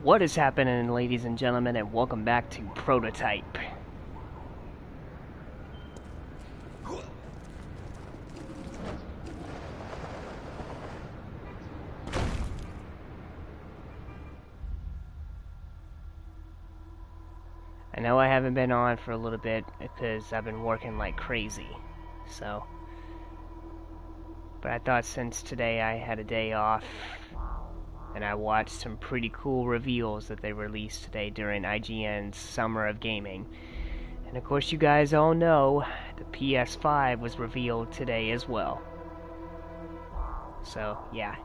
What is happening, ladies and gentlemen, and welcome back to Prototype. I know I haven't been on for a little bit because I've been working like crazy, but I thought since today I had a day off, and I watched some pretty cool reveals that they released today during IGN's Summer of Gaming. And of course you guys all know the PS5 was revealed today as well. So, yeah.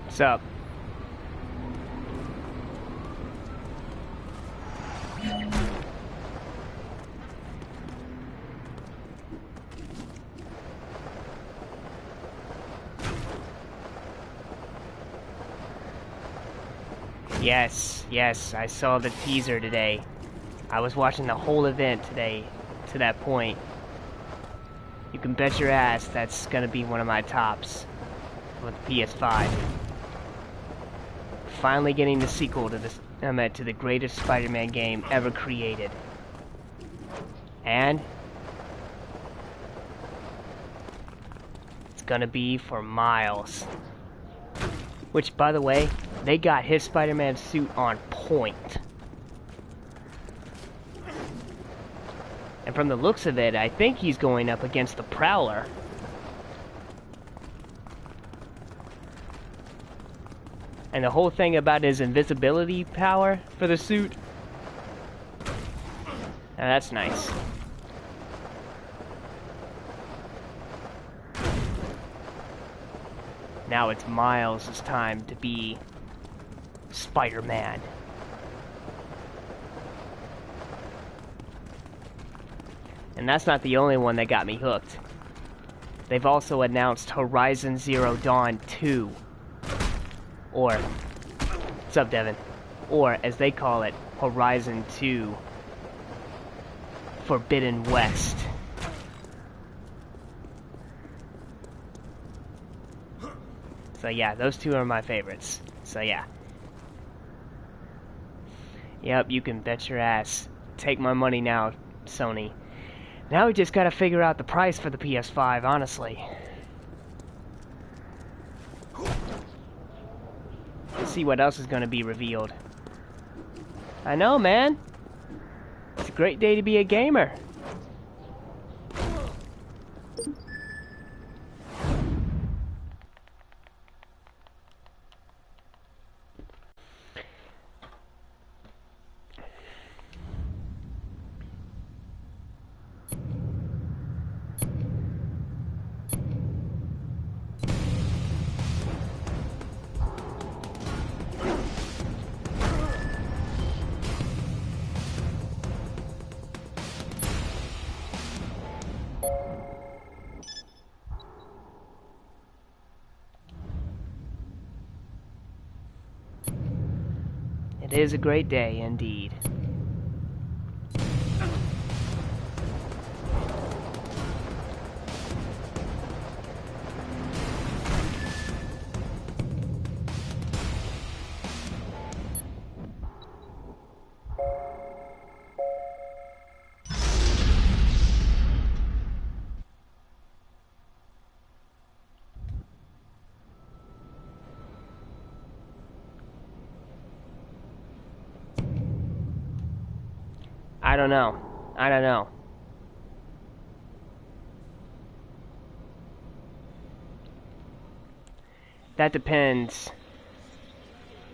What's up? Yes, I saw the teaser today. I was watching the whole event today to that point. You can bet your ass that's gonna be one of my tops with the PS5. Finally getting the sequel to this, to the greatest Spider-Man game ever created. And it's gonna be for Miles. Which, by the way, they got his Spider-Man suit on point. And from the looks of it, I think he's going up against the Prowler. And the whole thing about his invisibility power for the suit. Now that's nice. Now it's Miles' time to be Spider-Man. And that's not the only one that got me hooked. They've also announced Horizon Zero Dawn 2. Or, what's up, Devin? Or, as they call it, Horizon 2 Forbidden West. So yeah, those two are my favorites. So yeah. Yep, you can bet your ass. Take my money now, Sony. Now we just gotta figure out the price for the PS5, honestly. Let's see what else is gonna be revealed. I know, man. It's a great day to be a gamer. It is a great day indeed. I don't know. I don't know. That depends.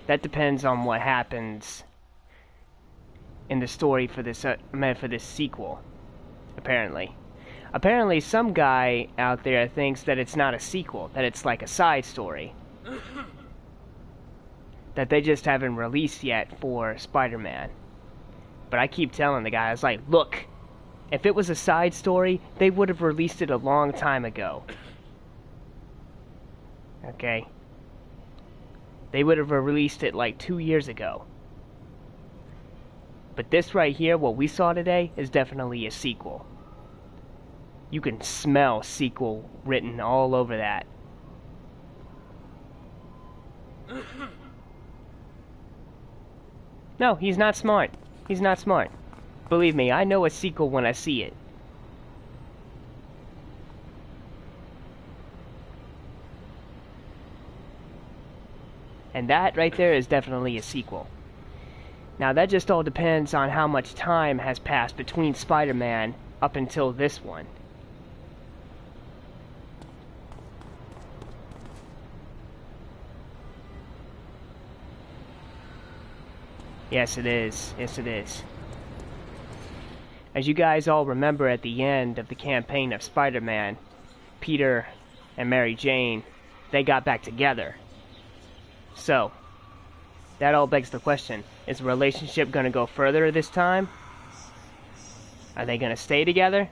That depends on what happens in the story for this sequel. Apparently some guy out there thinks that it's not a sequel, that it's like a side story that they just haven't released yet for Spider-Man. But I keep telling the guy, I was like, look, if it was a side story, they would have released it a long time ago. Okay? They would have released it like 2 years ago. But this right here, what we saw today, is definitely a sequel. You can smell sequel written all over that. No, he's not smart. He's not smart. Believe me, I know a sequel when I see it. And that right there is definitely a sequel. Now that just all depends on how much time has passed between Spider-Man up until this one. Yes, it is. Yes, it is. As you guys all remember at the end of the campaign of Spider-Man, Peter and Mary Jane, they got back together. So, that all begs the question, is the relationship going to go further this time? Are they going to stay together?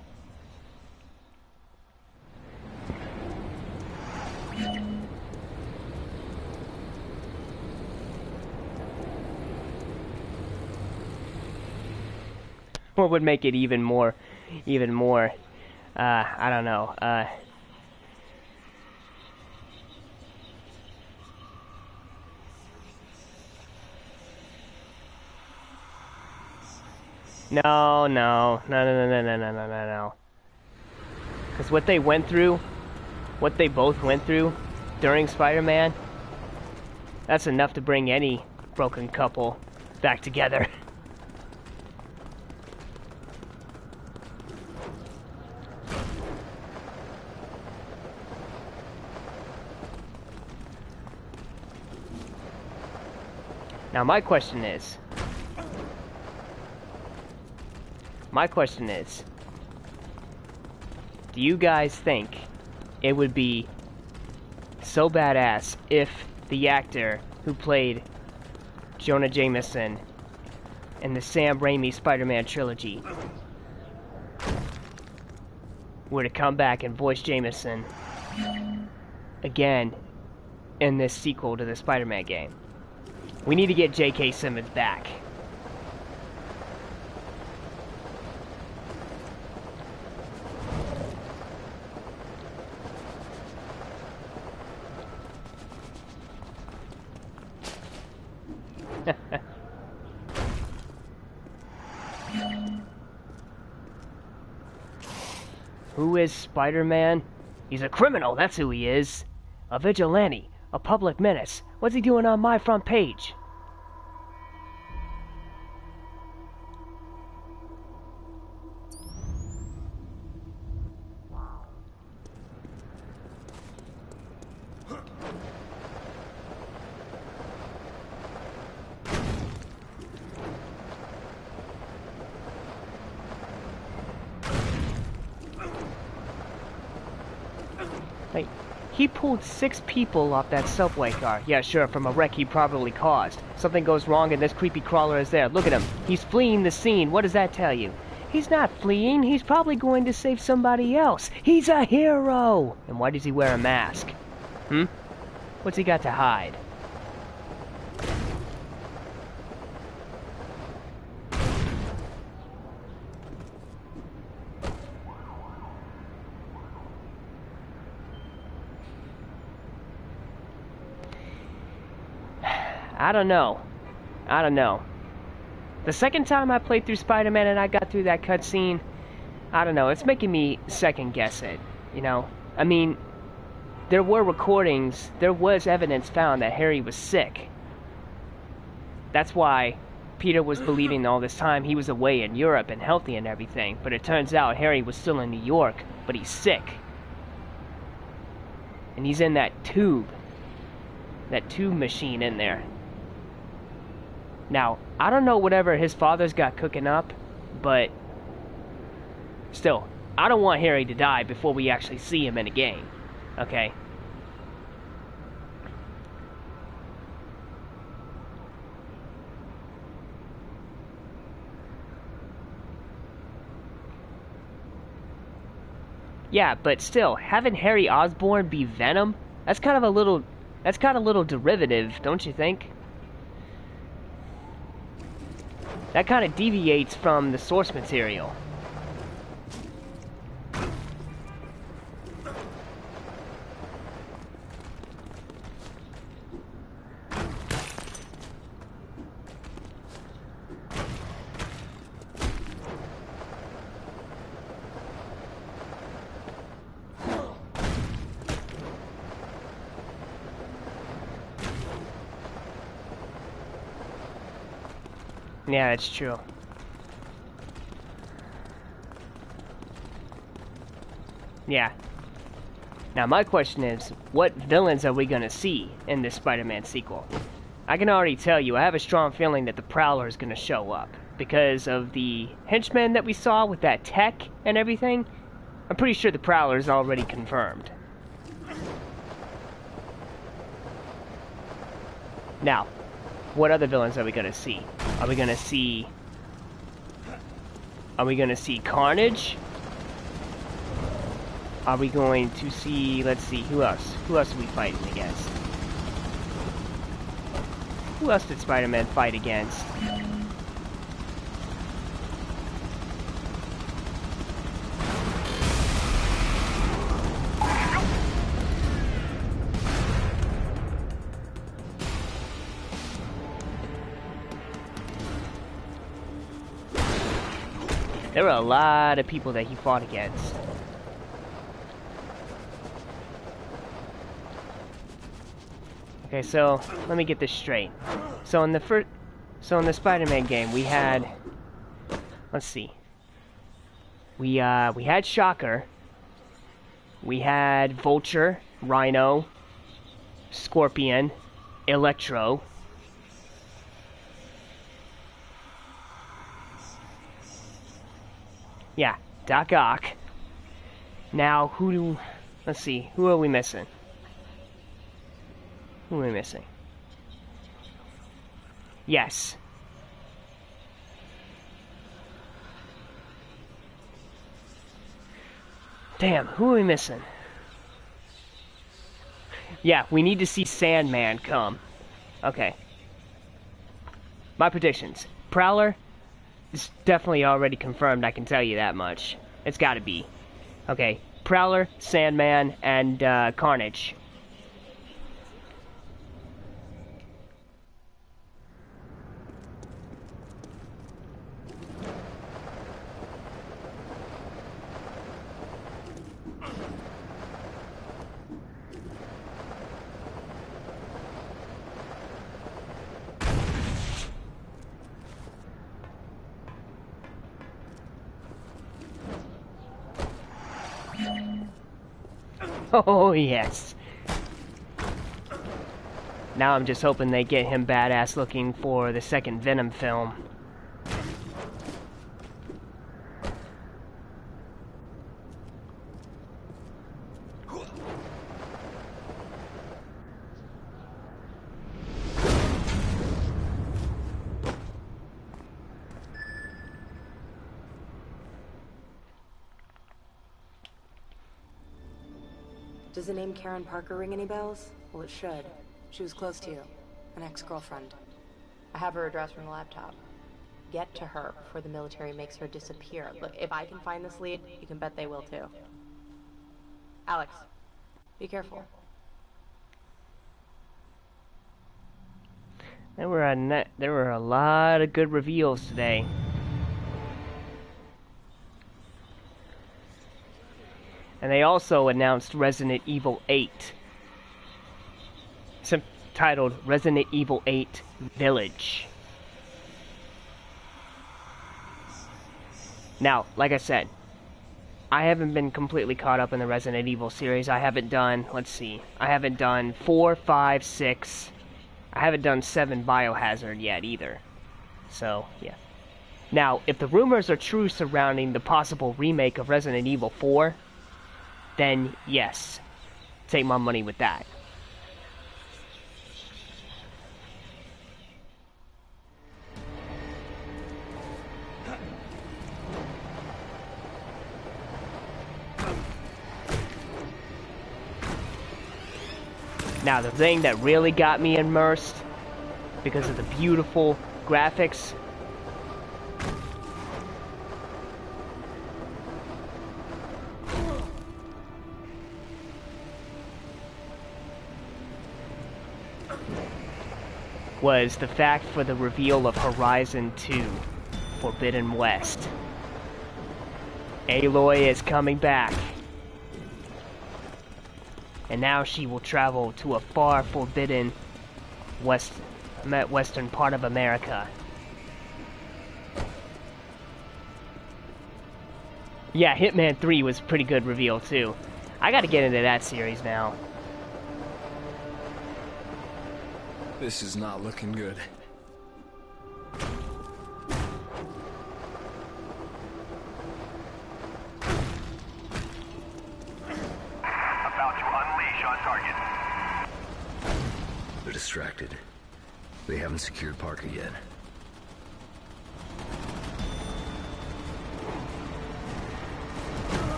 What would make it even more, I don't know, No. Because what they went through, what they both went through during Spider-Man, that's enough to bring any broken couple back together. Now my question is, do you guys think it would be so badass if the actor who played Jonah Jameson in the Sam Raimi Spider-Man trilogy were to come back and voice Jameson again in this sequel to the Spider-Man game? We need to get J.K. Simmons back. Who is Spider-Man? He's a criminal, that's who he is. A vigilante, a public menace. What's he doing on my front page? He pulled 6 people off that subway car. Yeah, sure, from a wreck he probably caused. Something goes wrong and this creepy crawler is there. Look at him. He's fleeing the scene. What does that tell you? He's not fleeing. He's probably going to save somebody else. He's a hero! And why does he wear a mask? What's he got to hide? I don't know. The second time I played through Spider-Man and I got through that cutscene, I don't know, it's making me second guess it, you know? I mean, there were recordings, there was evidence found that Harry was sick. That's why Peter was believing all this time he was away in Europe and healthy and everything, but it turns out Harry was still in New York, but he's sick. And he's in that tube machine in there. Now, I don't know whatever his father's got cooking up, but still, I don't want Harry to die before we actually see him in a game. Okay? Yeah, but still, having Harry Osborn be Venom, that's kind of a little derivative, don't you think? That kind of deviates from the source material. Yeah, it's true. Yeah. Now my question is, what villains are we gonna see in this Spider-Man sequel? I can already tell you, I have a strong feeling that the Prowler is gonna show up. Because of the henchmen that we saw with that tech and everything, I'm pretty sure the Prowler is already confirmed. Now, what other villains are we gonna see? Are we gonna see Carnage? Are we going to see, let's see, who else? Who else are we fighting against? Who else did Spider-Man fight against? There were a lot of people that he fought against. Okay, so let me get this straight. So in the Spider-Man game, we had, let's see, we had Shocker, we had Vulture, Rhino, Scorpion, Electro. Yeah, Doc Ock. Now, let's see, who are we missing? Who are we missing? Yes. Damn, who are we missing? Yeah, we need to see Sandman come. Okay. My predictions. Prowler is definitely already confirmed, I can tell you that much. It's gotta be. Okay, Prowler, Sandman, and Carnage. Oh, yes. Now I'm just hoping they get him badass looking for the second Venom film. Does the name Karen Parker ring any bells? Well, it should. She was close to you. An ex-girlfriend. I have her address from the laptop. Get to her before the military makes her disappear. Look, if I can find this lead, you can bet they will too. Alex, be careful. There were a lot of good reveals today. And they also announced Resident Evil 8. It's titled Resident Evil 8 Village. Now, like I said, I haven't been completely caught up in the Resident Evil series. I haven't done, let's see, I haven't done 4, 5, 6, I haven't done 7 Biohazard yet either. So, yeah. Now, if the rumors are true surrounding the possible remake of Resident Evil 4, then yes, take my money with that. Now, the thing that really got me immersed, because of the beautiful graphics, was the fact for the reveal of Horizon 2, Forbidden West. Aloy is coming back. And now she will travel to a far forbidden western part of America. Yeah, Hitman 3 was a pretty good reveal too. I gotta get into that series now. This is not looking good. They're distracted. They haven't secured Parker yet.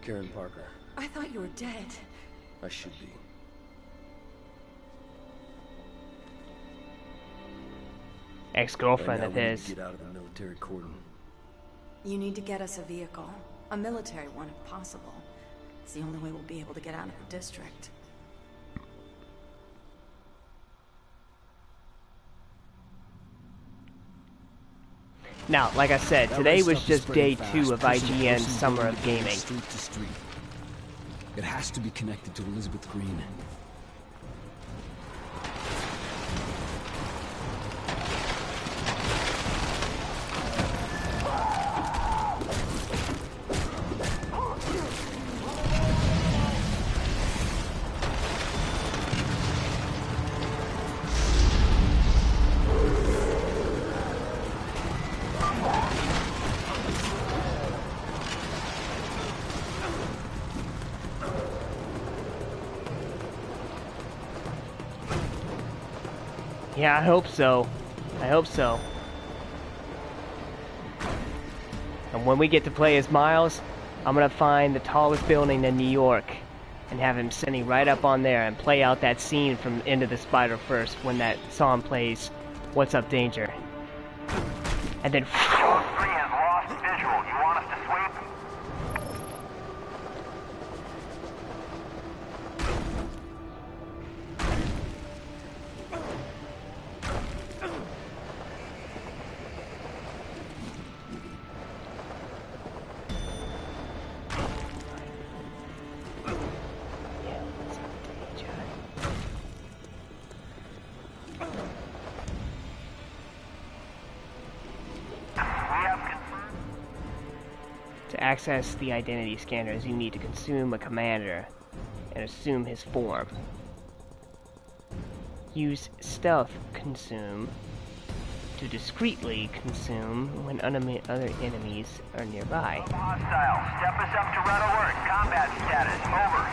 Karen Parker. I thought you were dead. I should be. Ex-girlfriend Right of now, we need his. to get out of the military cordon. You need to get us a vehicle. A military one, if possible. It's the only way we'll be able to get out of the district. Now, like I said, That today race was stuff is just day spreading 2 of fast, person to IGN's person, Summer building of to building, Gaming. Street to street. It has to be connected to Elizabeth Green. Yeah, I hope so. I hope so. And when we get to play as Miles, I'm gonna find the tallest building in New York and have him sitting right up on there and play out that scene from Into the Spider-Verse when that song plays, What's Up, Danger? And then... Zone 3 has lost visual. You want us to sweep? Yeah, What's Up, Danger? To access the identity scanners, you need to consume a commander and assume his form. Use stealth consume to discreetly consume when other enemies are nearby. Hostile. Step us up to red alert. Combat status. Over.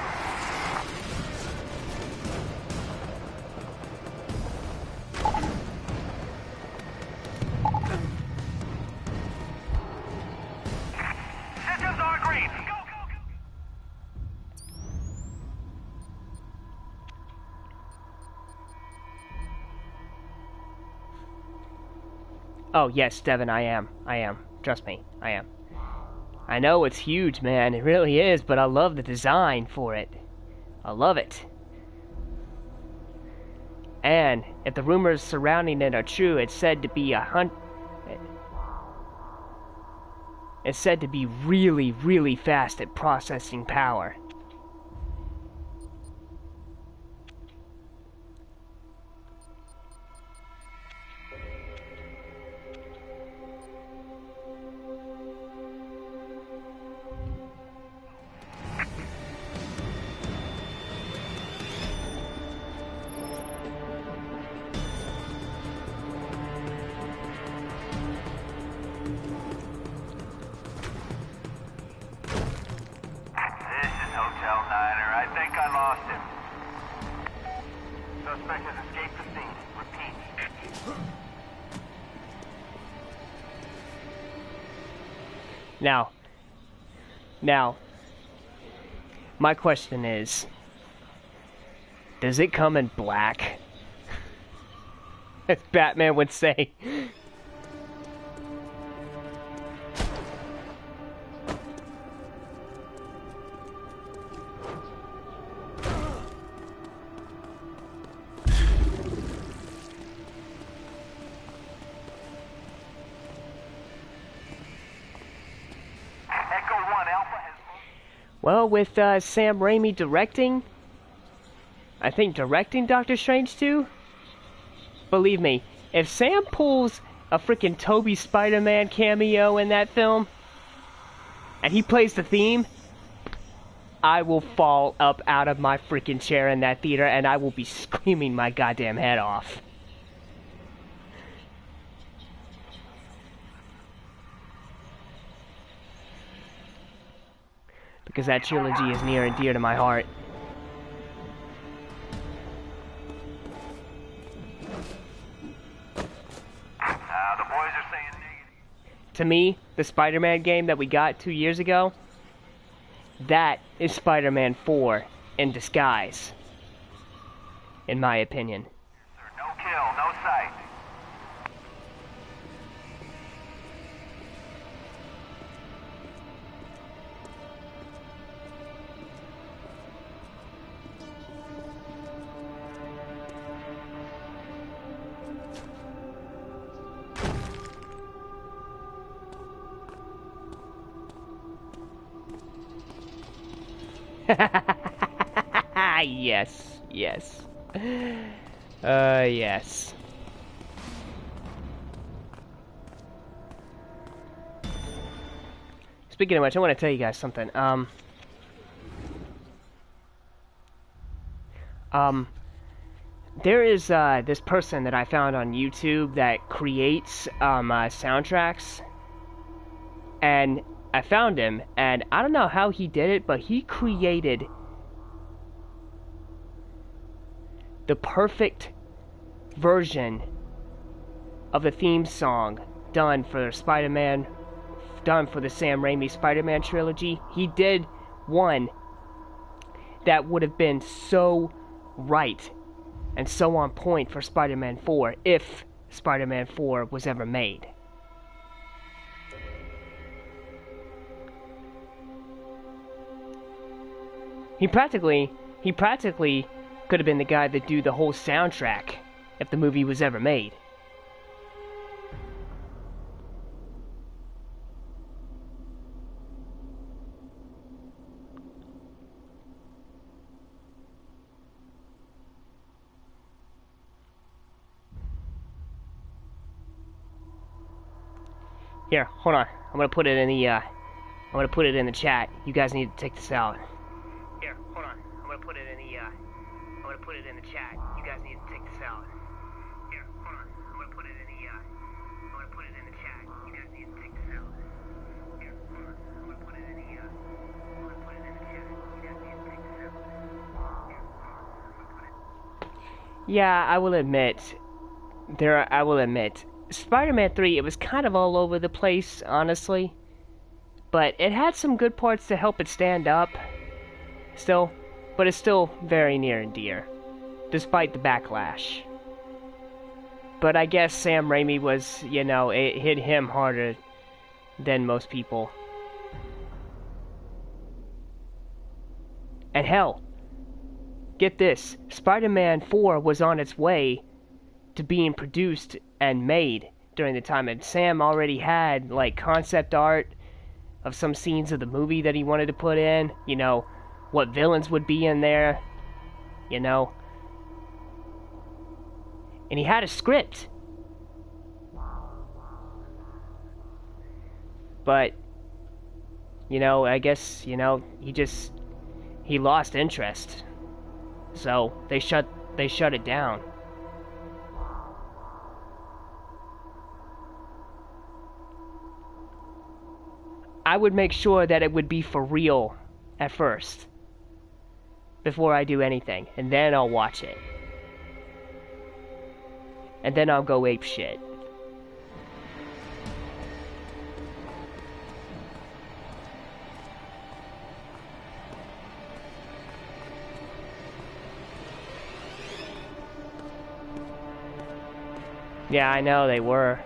Systems are green. Go, go, go. Oh yes, Devin, I am. Trust me, I am. I know it's huge, man, it really is, but I love the design for it. I love it. And if the rumors surrounding it are true, it's said to be it's said to be really, really fast at processing power. I think I lost him. Suspect has escaped the scene. Repeat. Now, my question is, does it come in black? As Batman would say. Well, with Sam Raimi directing, I think directing Doctor Strange 2, believe me, if Sam pulls a freaking Tobey Spider-Man cameo in that film, and he plays the theme, I will fall up out of my freaking chair in that theater, and I will be screaming my goddamn head off. Because that trilogy is near and dear to my heart. The boys are saying negative. To me, the Spider-Man game that we got 2 years ago, that is Spider-Man 4 in disguise, in my opinion. No kill, no sight. Yes, yes. Yes. Speaking of which, I want to tell you guys something. There is, this person that I found on YouTube that creates, soundtracks. And I found him, and I don't know how he did it, but he created the perfect version of the theme song done for Spider-Man, done for the Sam Raimi Spider-Man trilogy. He did one that would have been so right and so on point for Spider-Man 4 if Spider-Man 4 was ever made. He practically could have been the guy that do the whole soundtrack if the movie was ever made. Here, hold on. I'm gonna put it in the chat. You guys need to take this out. Here, hold on. I'm gonna put it in the chat. You guys need to take this out. Here, hold on. I'm gonna put it in the chat. You guys need to take this out. Here, hold on. I'm gonna put it in the chat. You guys need to take this out. Here, hold on. I'm gonna put it. Yeah, I will admit, Spider-Man 3, it was kind of all over the place, honestly. But it had some good parts to help it stand up. Still, but it's still very near and dear, despite the backlash. But I guess Sam Raimi was, it hit him harder than most people. And hell, get this, Spider-Man 4 was on its way to being produced and made during the time, and Sam already had, concept art of some scenes of the movie that he wanted to put in, what villains would be in there, and he had a script. But, I guess, he lost interest. So, they shut it down. I would make sure that it would be for real at first. before I do anything, and then I'll watch it. And then I'll go ape shit. Yeah, I know they were.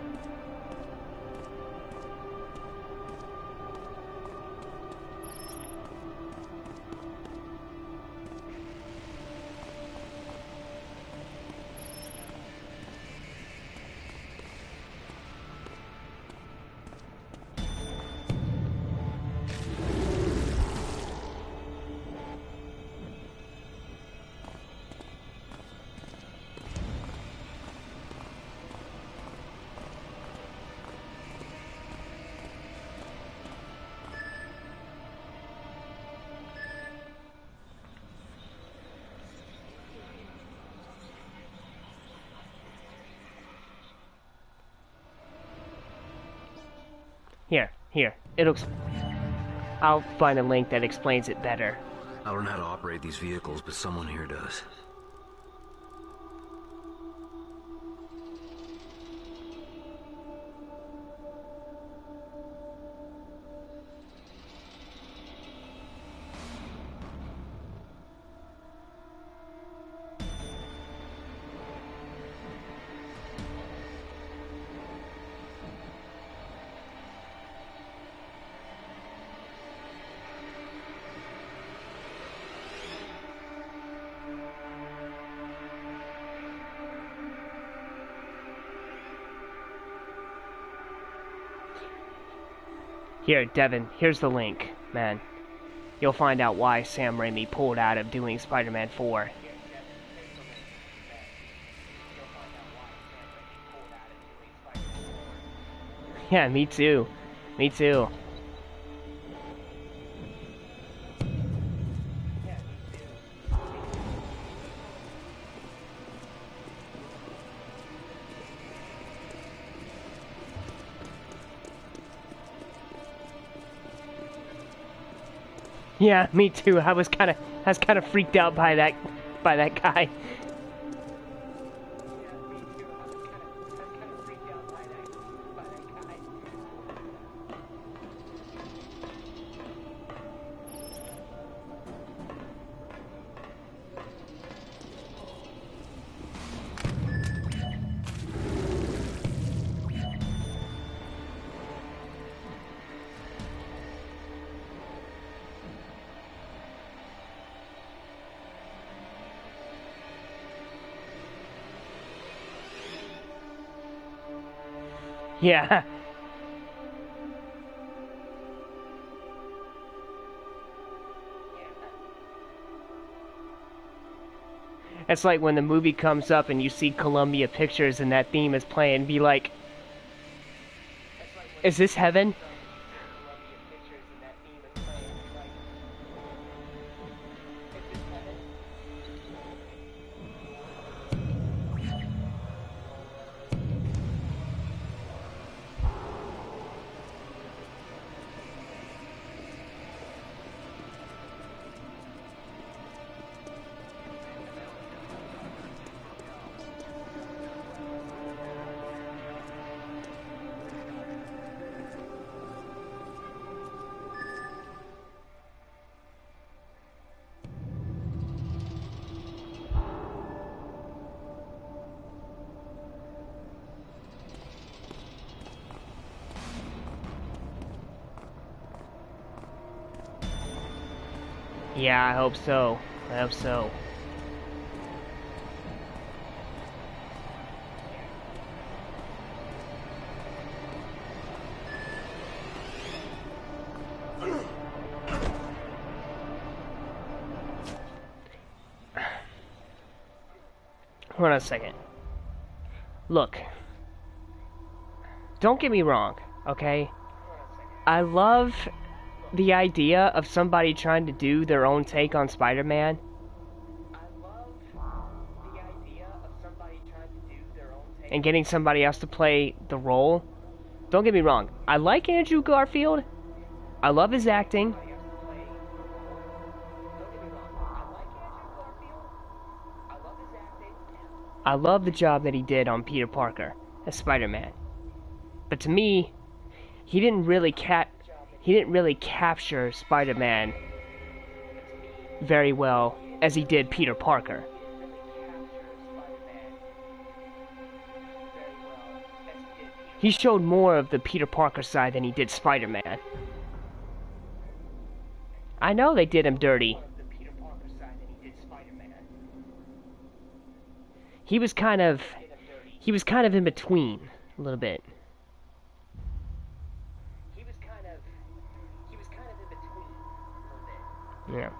Here. I'll find a link that explains it better. I don't know how to operate these vehicles, but someone here does. Here, Devin, here's the link, man. You'll find out why Sam Raimi pulled out of doing Spider-Man 4. Yeah, me too. Me too. Yeah, me too. I was kind of freaked out by that guy. Yeah. It's like when the movie comes up and you see Columbia Pictures and that theme is playing, be like, is this heaven? Yeah, I hope so. I hope so. Hold on a second. Look. Don't get me wrong, okay? I love the idea of somebody trying to do their own take on Spider-Man. And getting somebody else to play the role. Don't get me wrong. I like Andrew Garfield. I love his acting. I love the job that he did on Peter Parker as Spider-Man. But to me, he didn't really capture Spider-Man very well as he did Peter Parker. He showed more of the Peter Parker side than he did Spider-Man. I know they did him dirty. He was kind of in between a little bit. Yeah.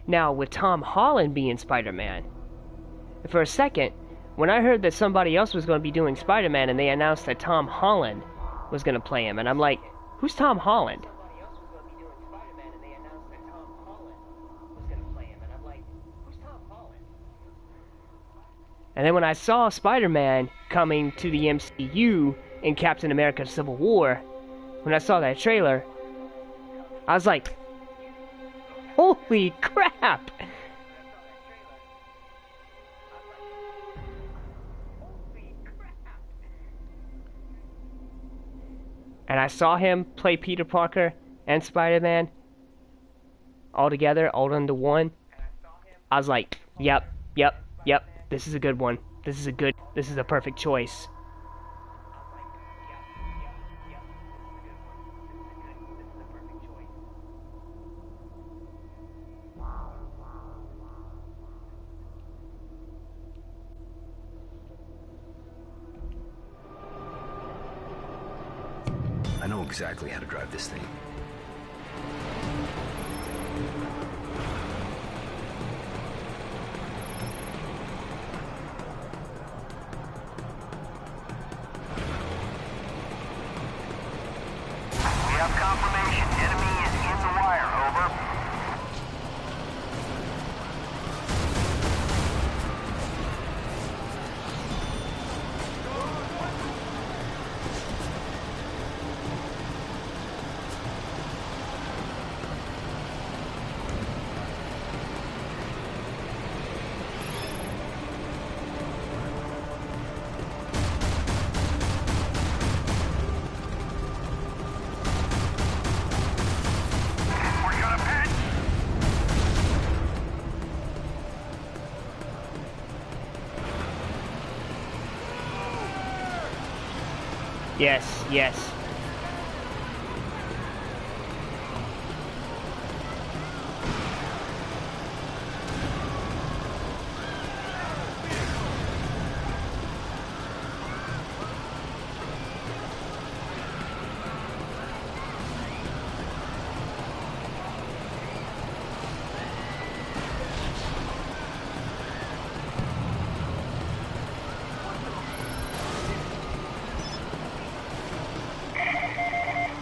Now, with Tom Holland being Spider-Man, for a second, when I heard that somebody else was going to be doing Spider-Man and they announced that Tom Holland was going to play him, and I'm like, who's Tom Holland? And then when I saw Spider-Man coming to the MCU in Captain America Civil War, when I saw that trailer, I was like, holy crap! And I saw him play Peter Parker and Spider-Man all together, all under one. I was like, yep, this is a good one. This is a perfect choice. I know exactly how to drive this thing. We have confirmation. Enemy is in the wire. Over. We're gonna pin. Yes.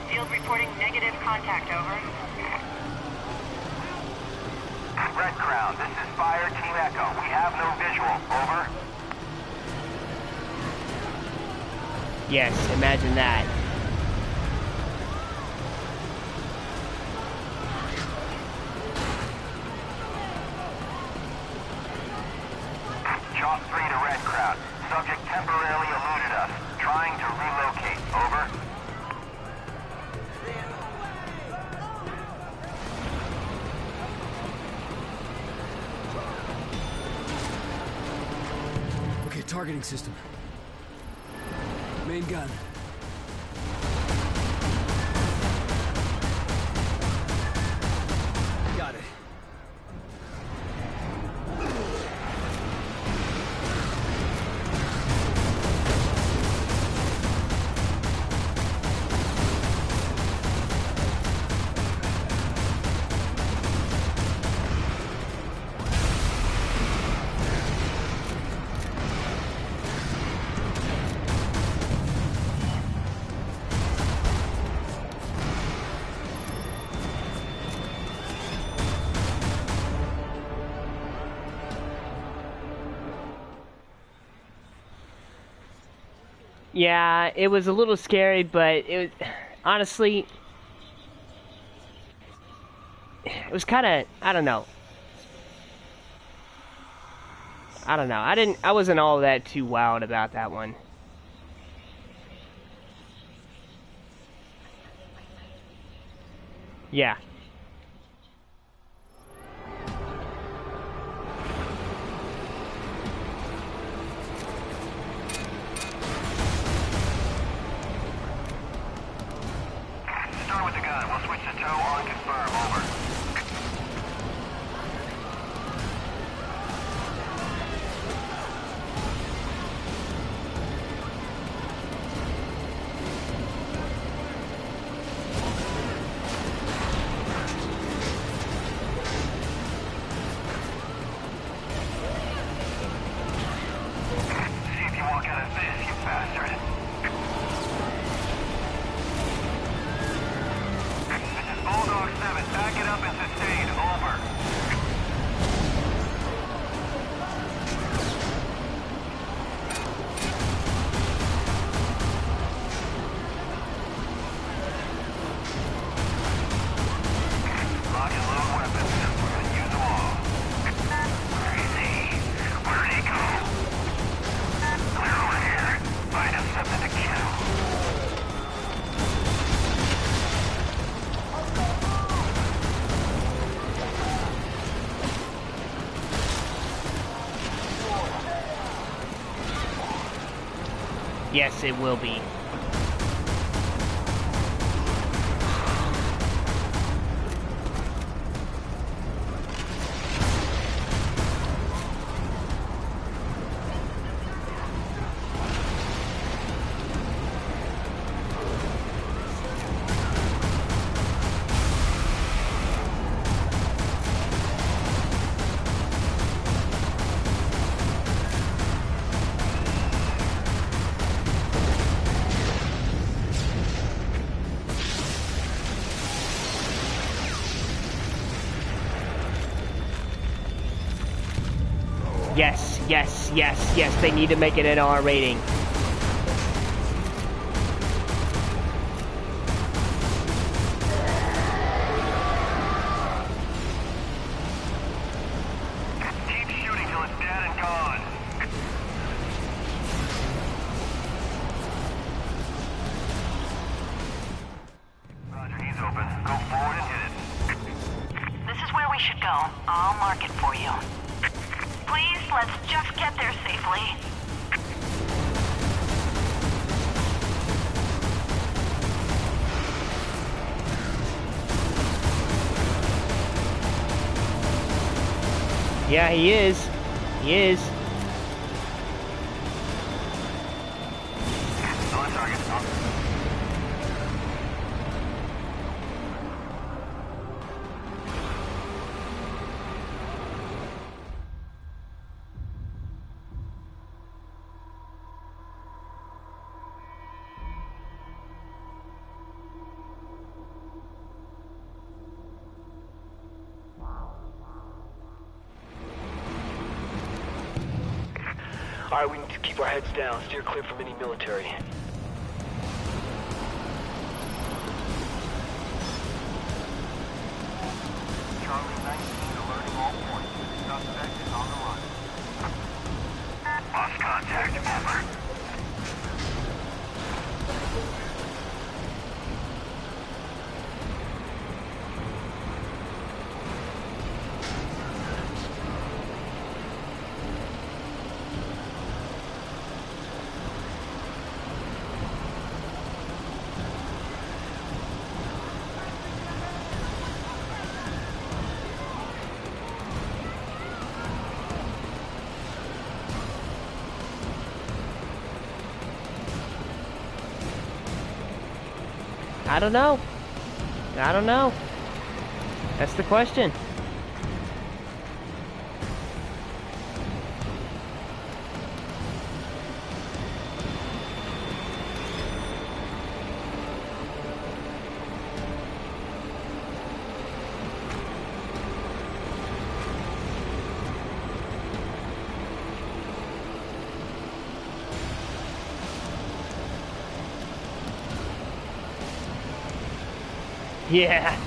Field reporting negative contact, over. Red Crown, this is Fire Team Echo. We have no visual. Over. Yes, imagine that. Chalk 3 to Red Crown. Subject temporarily eluded us. Trying to relocate. Over. Okay, targeting system. Main gun. Got it. Yeah, it was a little scary, but it was, honestly, it was kind of, I don't know. I wasn't all that too wild about that one. Yeah. Start with the gun. We'll switch to tow on confirm. Over. See if you walk out of this, you bastard. This is Bulldog 7. Back it up and sustain. Over. Lock and load weapons. We're gonna use them all. Where is he? Where'd he go? Clear over here. Find him something to kill. Yes, it will be. Yes, yes, yes, yes, they need to make it an R rating. Keep shooting till it's dead and gone. Roger, he's open. Go forward and hit it. This is where we should go. I'll mark it for you. Please, let's just get there safely. Yeah, he is. He is. On target. Alright, we need to keep our heads down, steer clear from any military. Charlie 19 alerting all points. Suspect is on the run. Lost contact. Over. I don't know. I don't know. That's the question. Yeah.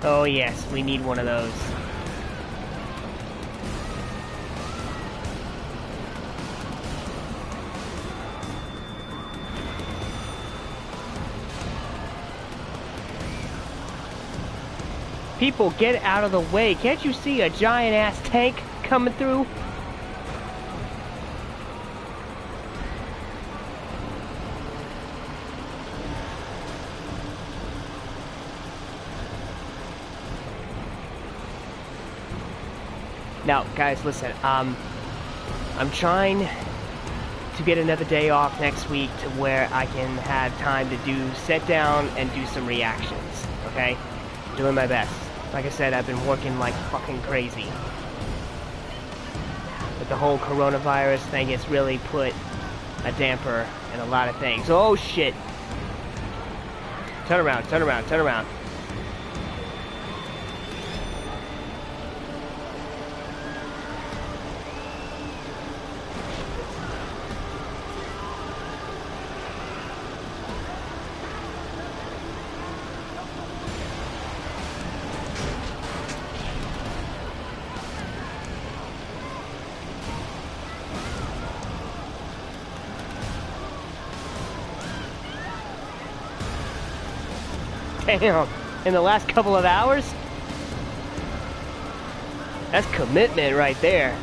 Oh yes, we need one of those. People, get out of the way. Can't you see a giant-ass tank coming through? Now, guys, listen, I'm trying to get another day off next week to where I can have time to sit down and do some reactions, okay? I'm doing my best. Like I said, I've been working like fucking crazy. But the whole coronavirus thing has really put a damper in a lot of things. Oh, shit. Turn around, turn around, turn around. Damn, in the last couple of hours? That's commitment right there.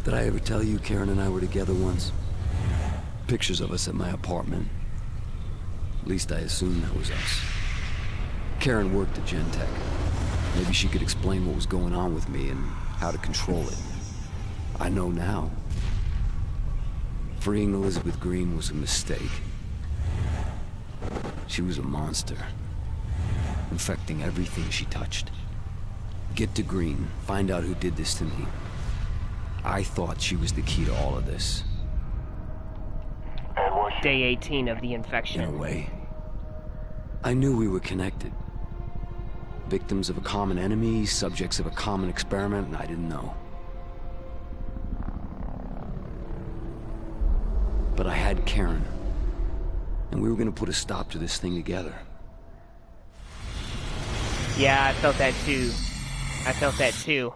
Did I ever tell you Karen and I were together once? Pictures of us at my apartment. At least I assumed that was us. Karen worked at Gentek. Maybe she could explain what was going on with me and how to control it. I know now. Freeing Elizabeth Green was a mistake. She was a monster, infecting everything she touched. Get to Green, find out who did this to me. I thought she was the key to all of this. Day 18 of the infection. In a way. I knew we were connected. Victims of a common enemy, subjects of a common experiment, and I didn't know. But I had Karen. And we were gonna put a stop to this thing together. Yeah, I felt that too. I felt that too.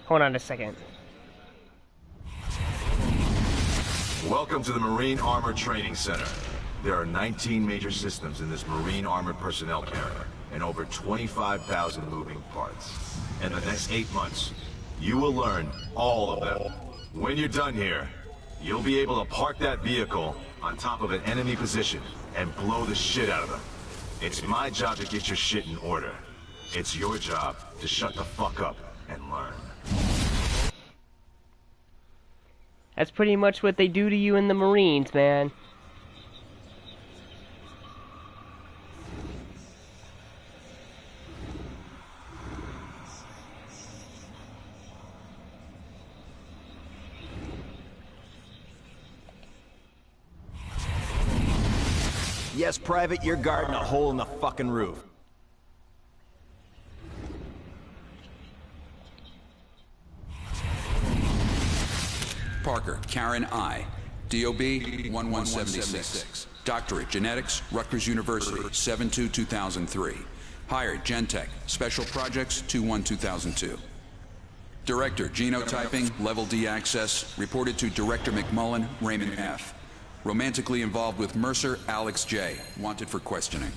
Hold on a second. Welcome to the Marine Armor Training Center. There are 19 major systems in this Marine Armored Personnel Carrier, and over 25,000 moving parts. In the next 8 months, you will learn all of them. When you're done here, you'll be able to park that vehicle on top of an enemy position and blow the shit out of them. It's my job to get your shit in order. It's your job to shut the fuck up and learn. That's pretty much what they do to you in the Marines, man. Yes, Private, you're guarding a hole in the fucking roof. Parker, Karen I. DOB 1176. Doctorate, Genetics, Rutgers University, 7/2/2003. Hired, Gentech, Special Projects, 2/1/2002. Director, Genotyping, Level D Access, reported to Director McMullen, Raymond F. Romantically involved with Mercer, Alex J. Wanted for questioning.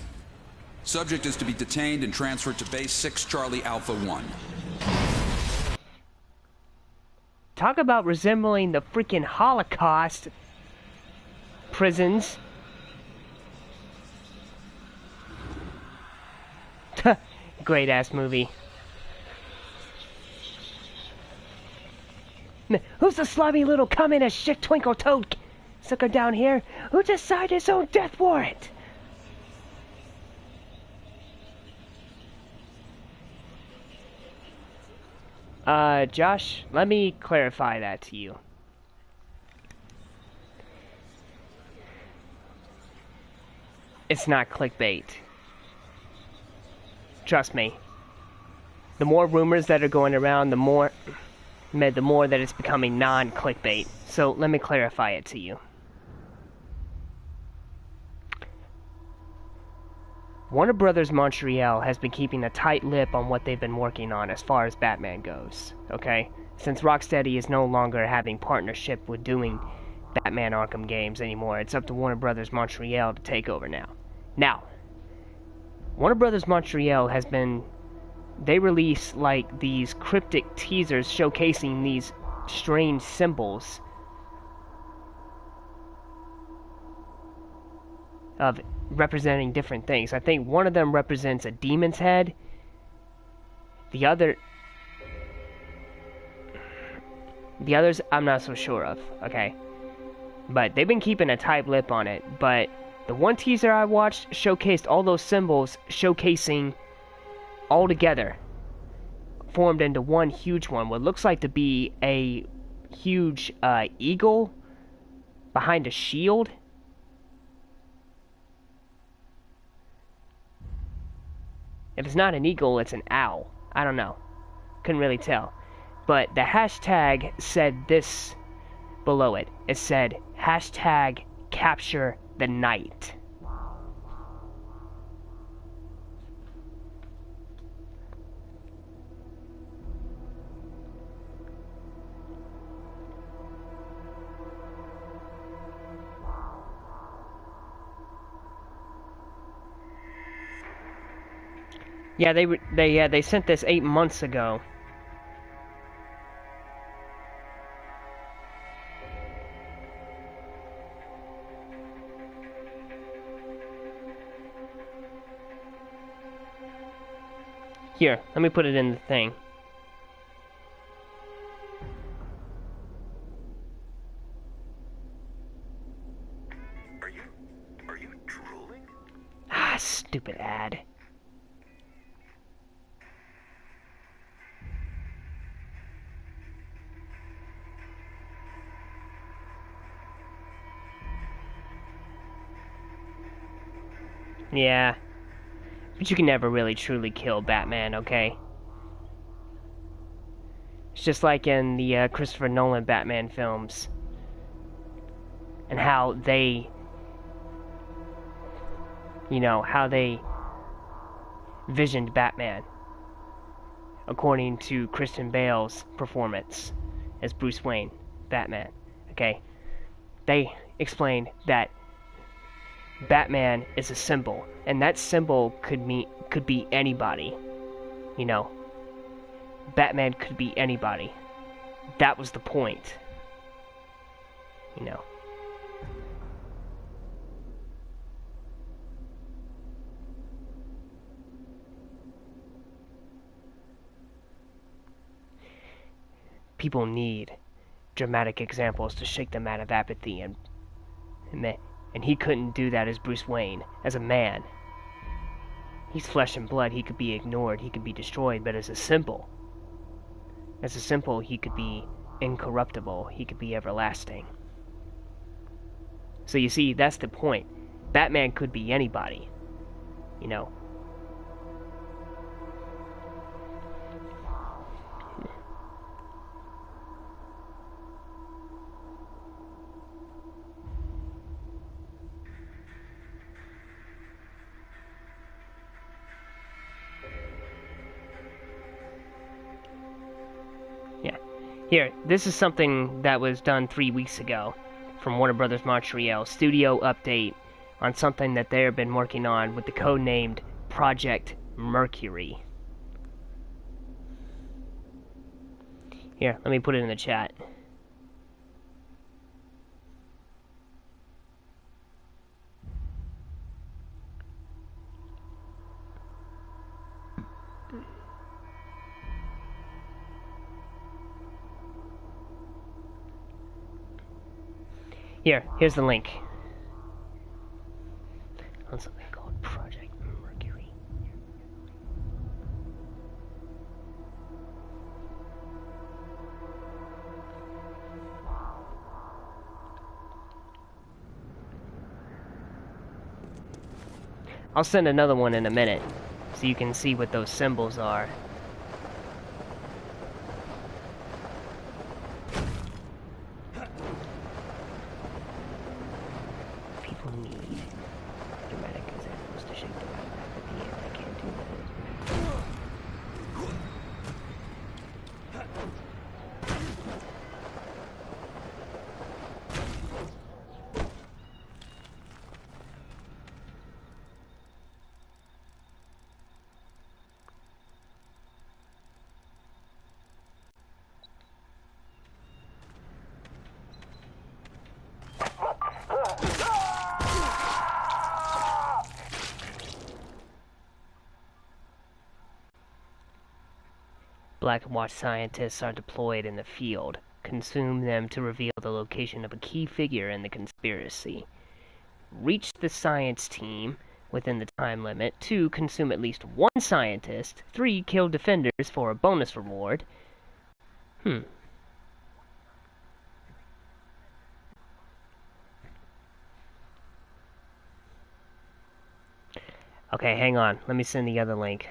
Subject is to be detained and transferred to Base 6 Charlie Alpha 1. Talk about resembling the freaking Holocaust prisons. Great ass movie. Who's the slobby little communist shit twinkle toad sucker down here who just signed his own death warrant? Josh, let me clarify that to you. It's not clickbait. Trust me. The more rumors that are going around, the more that it's becoming non-clickbait. So let me clarify it to you. Warner Brothers Montreal has been keeping a tight lip on what they've been working on as far as Batman goes, okay? Since Rocksteady is no longer having partnership with doing Batman Arkham games anymore, it's up to Warner Brothers Montreal to take over now. Now, Warner Brothers Montreal has been... They release, like, these cryptic teasers showcasing these strange symbols of representing different things. I think one of them represents a demon's head. The others I'm not so sure of, okay? But they've been keeping a tight lip on it. But the one teaser I watched showcased all those symbols showcasing all together, formed into one huge one. What looks like to be a huge eagle behind a shield. If it's not an eagle, it's an owl. I don't know. Couldn't really tell. But the hashtag said this below it. It said, hashtag capture the night. Yeah, they sent this 8 months ago. Here, let me put it in the thing. Are you drooling? Ah, stupid ad. Yeah. But you can never really truly kill Batman, okay? It's just like in the Christopher Nolan Batman films. And how they... You know, how they visioned Batman. According to Christian Bale's performance as Bruce Wayne, Batman. Okay? They explained that Batman is a symbol, and that symbol could be anybody. You know, Batman could be anybody. That was the point. You know. People need dramatic examples to shake them out of apathy, and he couldn't do that as Bruce Wayne, as a man. He's flesh and blood, he could be ignored, he could be destroyed, but as a symbol, he could be incorruptible, he could be everlasting. So you see, that's the point. Batman could be anybody, you know. Here, this is something that was done 3 weeks ago from Warner Brothers Montreal. Studio update on something that they've been working on with the code-named Project Mercury. Here, let me put it in the chat. Here's the link. On something called Project Mercury. I'll send another one in a minute, so you can see what those symbols are. Black Watch scientists are deployed in the field. Consume them to reveal the location of a key figure in the conspiracy. Reach the science team within the time limit. 2. Consume at least 1 scientist. 3. Kill defenders for a bonus reward. Okay, hang on. Let me send the other link.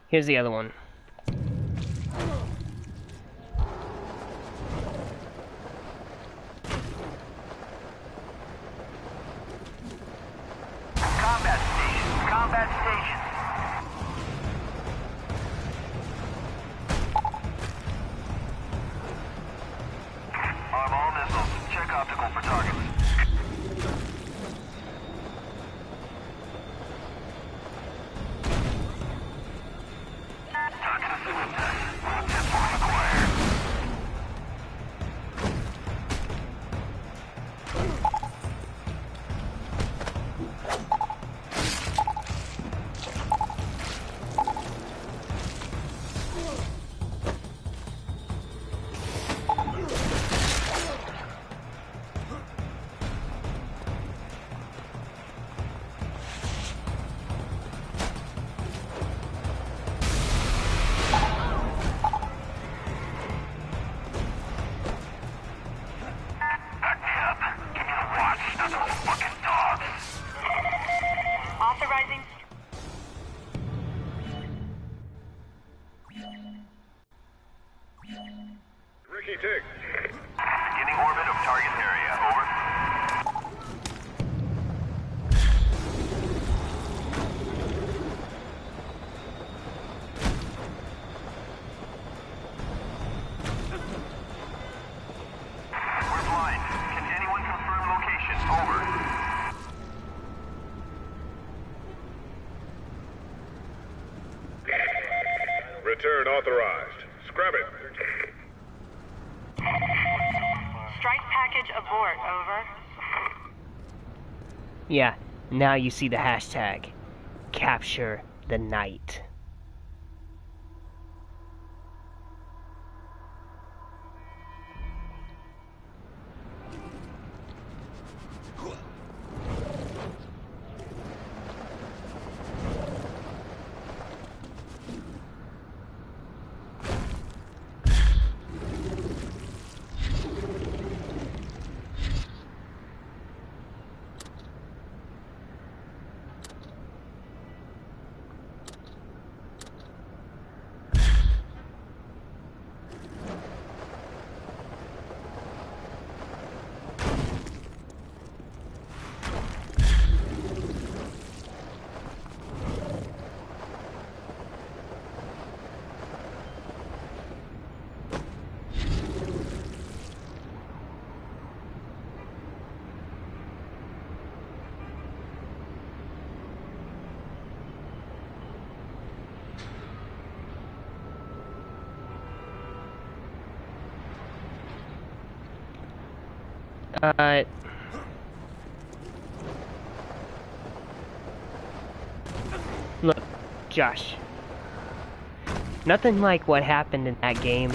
Here's the other one. Combat station. Arm all missiles. Check optical for targets. Beginning orbit of target area. Over. We're blind. Can anyone confirm location? Over. Turn authorized. Scrap it. Strike package abort, over. Yeah, now you see the hashtag. Capture the night. Look, Josh. Nothing like what happened in that game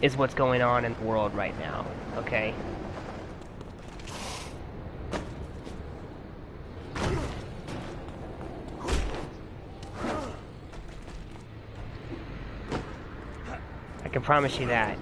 is what's going on in the world right now, okay? I can promise you that.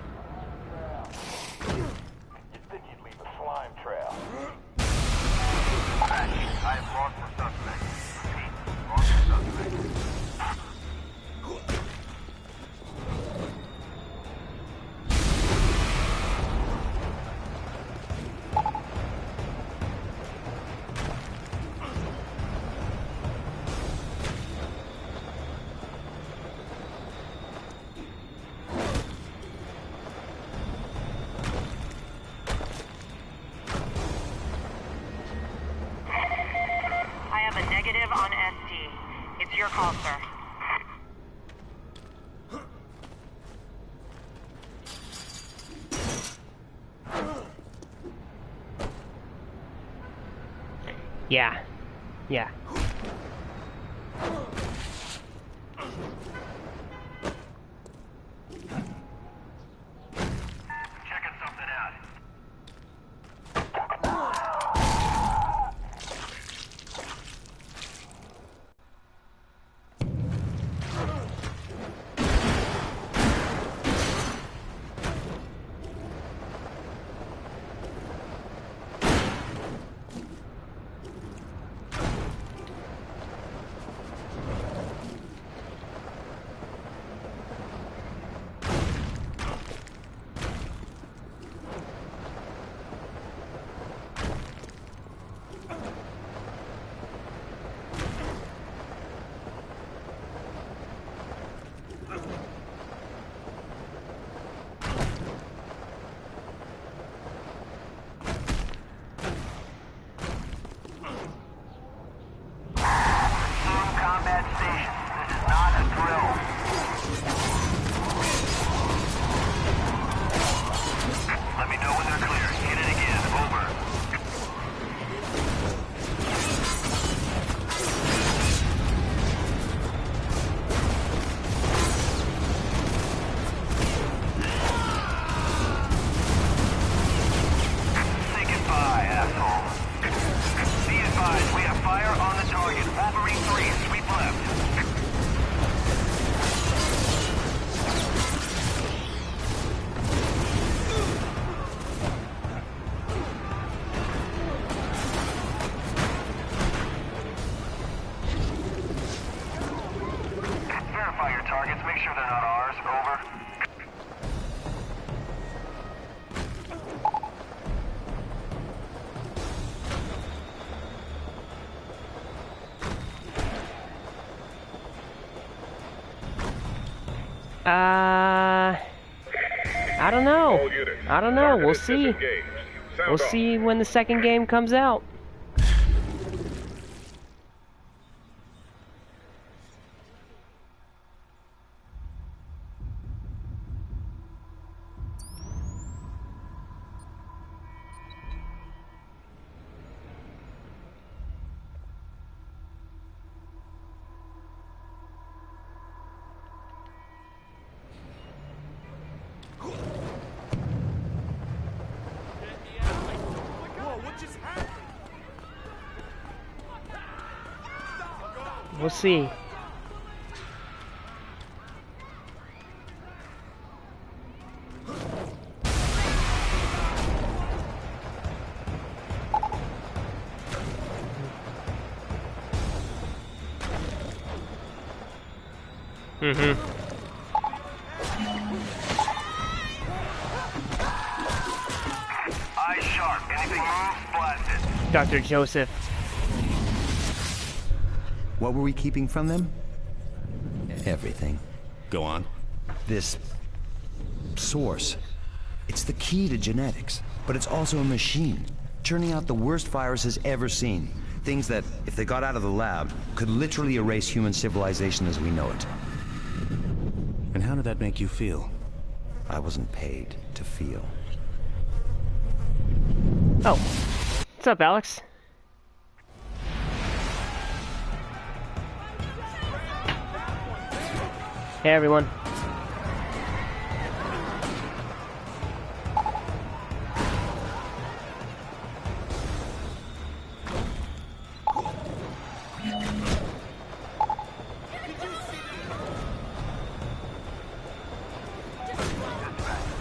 Your call, sir. Yeah. Yeah. Checking something out. I don't know. I don't know. We'll see. We'll see when the second game comes out. We'll see. Eyes sharp. Anything moves, blast it. Dr. Joseph. What were we keeping from them? Everything. Go on. This source. It's the key to genetics, but it's also a machine, churning out the worst viruses ever seen. Things that, if they got out of the lab, could literally erase human civilization as we know it. And how did that make you feel? I wasn't paid to feel. Oh. What's up, Alex? Hey, everyone.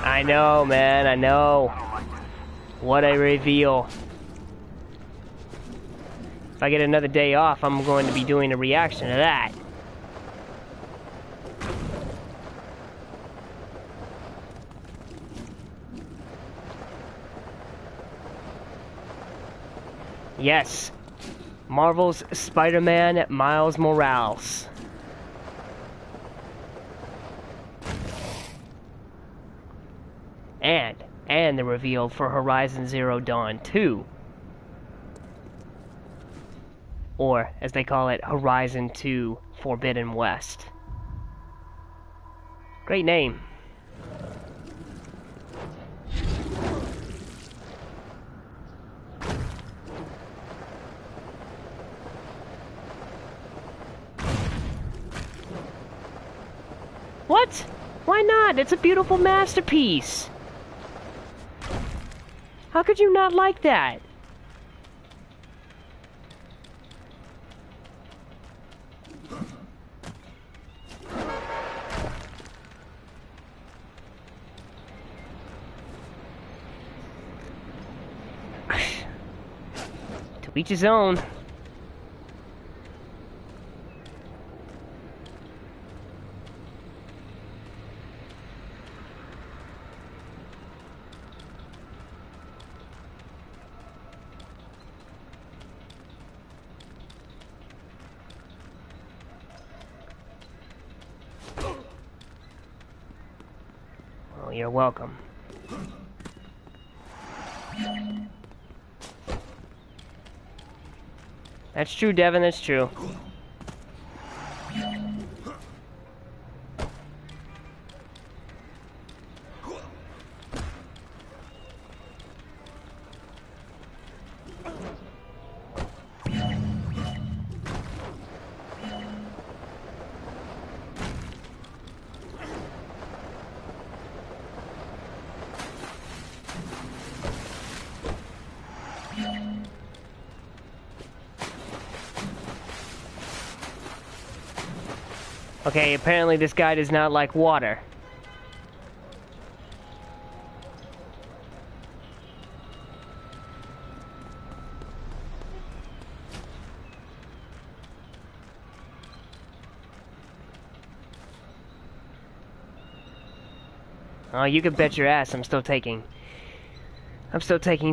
I know, man, I know. What a reveal. If I get another day off, I'm going to be doing a reaction to that. Yes. Marvel's Spider-Man Miles Morales. And the reveal for Horizon Zero Dawn 2. Or, as they call it, Horizon 2 Forbidden West. Great name. What? Why not? It's a beautiful masterpiece. How could you not like that? To each his own. You're welcome. That's true, Devin, that's true. Okay, apparently this guy does not like water. Oh, you can bet your ass I'm still taking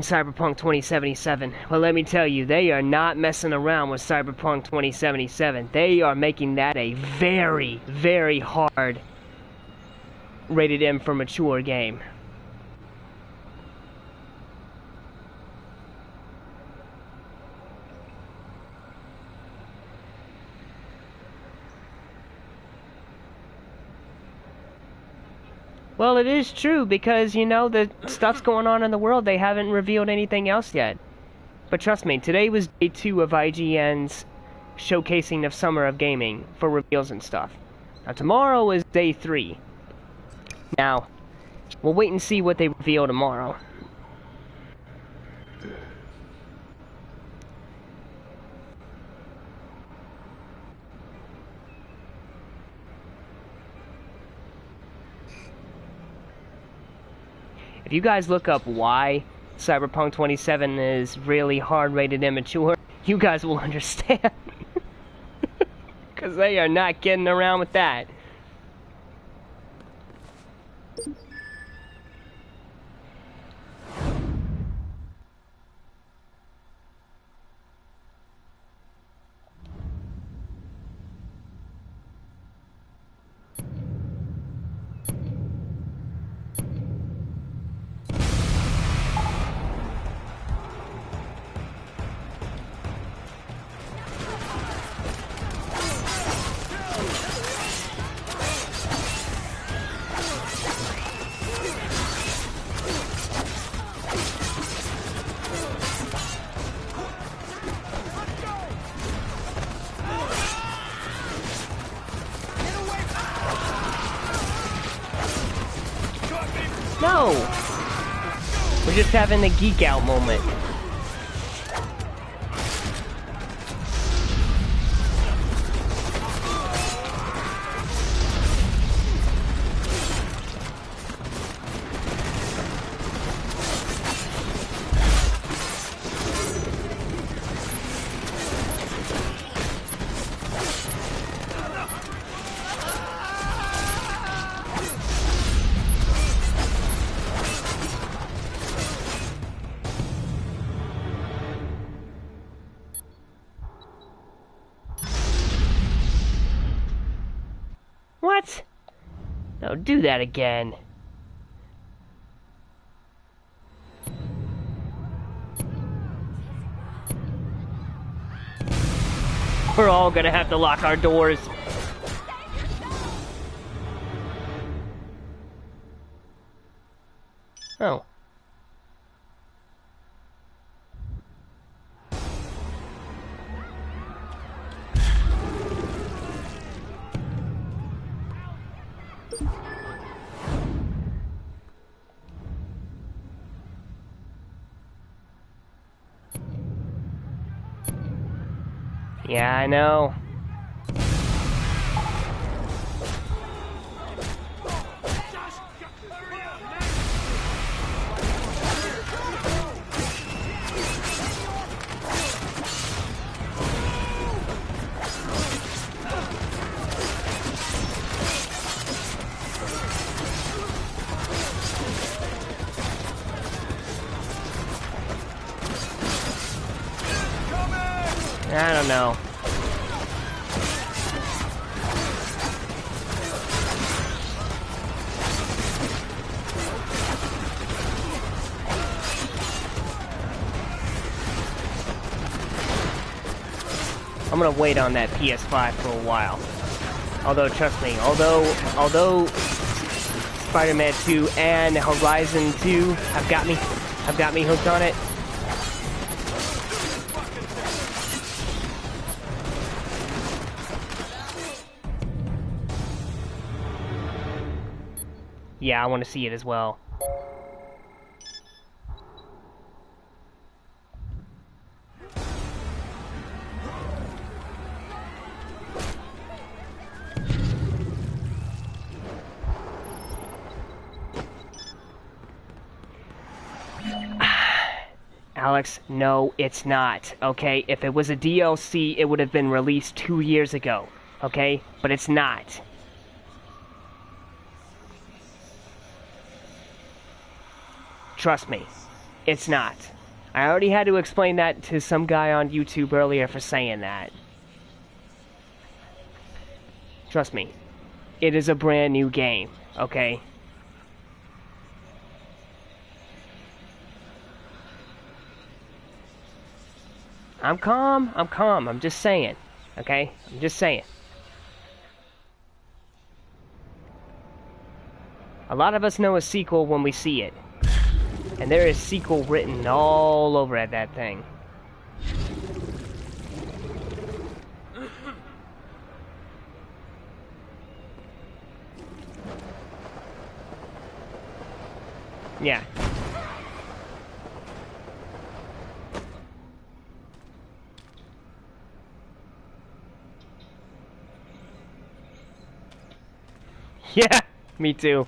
Cyberpunk 2077. Well, let me tell you, they are not messing around with Cyberpunk 2077. They are making that a very, very hard rated M for mature game. Well, it is true because, you know, the stuff's going on in the world. They haven't revealed anything else yet. But trust me, today was day 2 of IGN's showcasing of Summer of Gaming for reveals and stuff. Now, tomorrow is day 3. Now, we'll wait and see what they reveal tomorrow. If you guys look up why Cyberpunk 27 is really hard-rated immature, you guys will understand. Because they are not getting around with that. No! We're just having a geek out moment. What? Don't do that again. We're all gonna have to lock our doors. Oh. Yeah, I know. I don't know. I'm gonna wait on that PS5 for a while. Although, trust me, although Spider-Man 2 and Horizon 2 have got me hooked on it. Yeah, I want to see it as well. Alex, no, it's not, okay? If it was a DLC, it would have been released 2 years ago, okay? But it's not. Trust me, it's not. I already had to explain that to some guy on YouTube earlier for saying that. Trust me, it is a brand new game, okay? I'm calm, I'm just saying, okay? I'm just saying. A lot of us know a sequel when we see it. And there is sequel written all over at that thing. Yeah. Yeah, me too.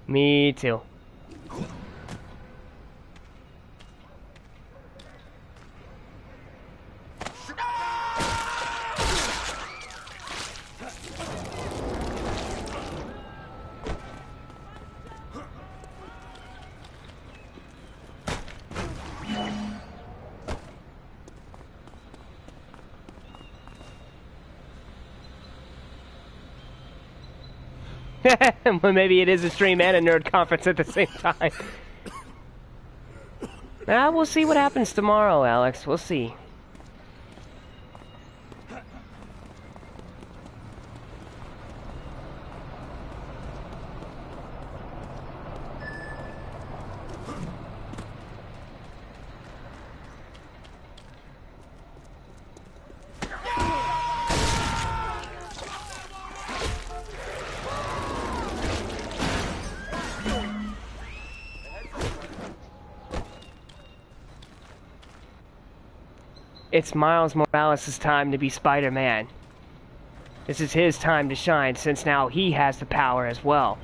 Me too. Well, maybe it is a stream and a nerd conference at the same time. We'll see what happens tomorrow, Alex. We'll see. It's Miles Morales' time to be Spider-Man. This is his time to shine, since now he has the power as well.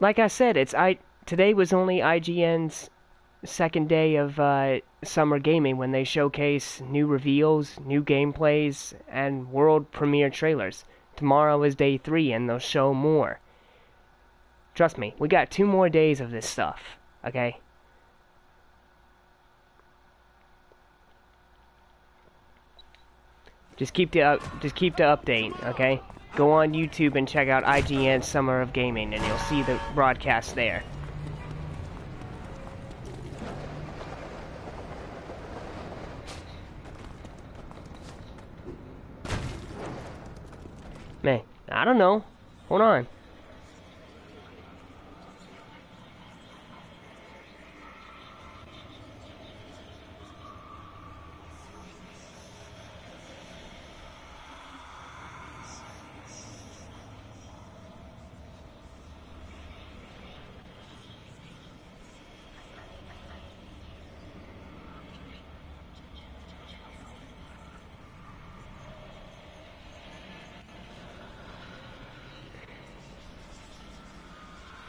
Like I said, today was only IGN's second day of summer gaming when they showcase new reveals, new gameplays, and world premiere trailers. Tomorrow is day 3 and they'll show more. Trust me, we got 2 more days of this stuff, okay? Just keep the update, okay? Go on YouTube and check out IGN Summer of Gaming, and you'll see the broadcast there. Man, I don't know. Hold on.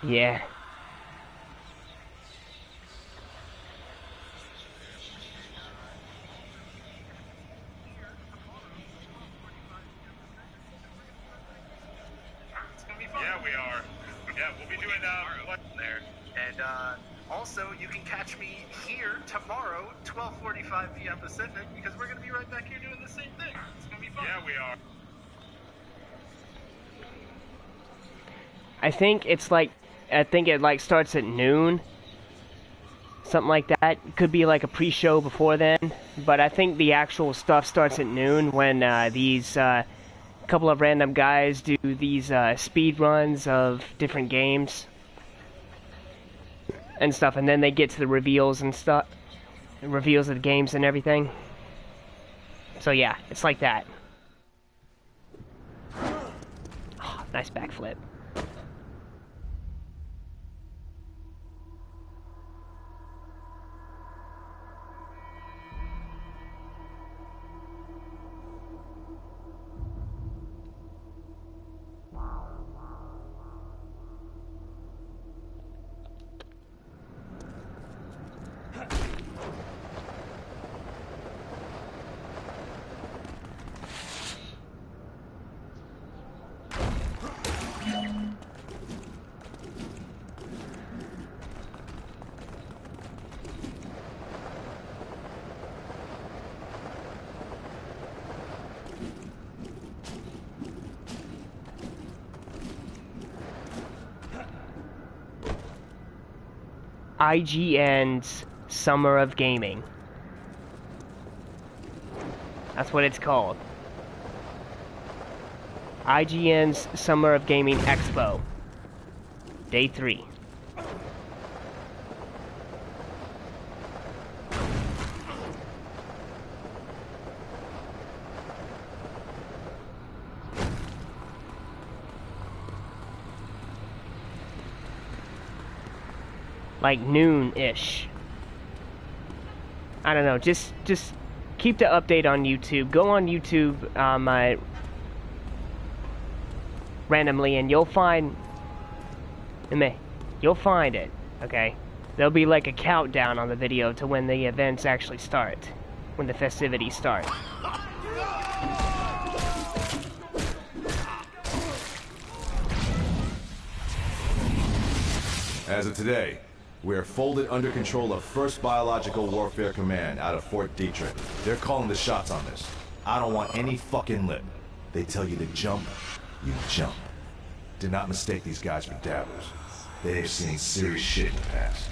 Yeah. Yeah, we are. Yeah, we'll be doing what there. And also, you can catch me here tomorrow, 12:45 p.m. Pacific, because we're gonna be right back here doing the same thing. It's gonna be fun. Yeah, we are. I think it like starts at noon. Something like that. Could be like a pre-show before then, but I think the actual stuff starts at noon when these couple of random guys do these speed runs of different games and stuff, and then they get to the reveals and stuff, reveals of the games and everything. So yeah, it's like that. Oh, nice backflip. IGN's Summer of Gaming. That's what it's called. IGN's Summer of Gaming Expo. Day 3. Like noon-ish. I don't know, just keep the update on YouTube. Go on YouTube randomly, and you'll find it, okay? There'll be like a countdown on the video to when the events actually start, when the festivities start. As of today, we are folded under control of 1st Biological Warfare Command out of Fort Detrick. They're calling the shots on this. I don't want any fucking lip. They tell you to jump, you jump. Do not mistake these guys for dabblers. They have seen serious shit in the past.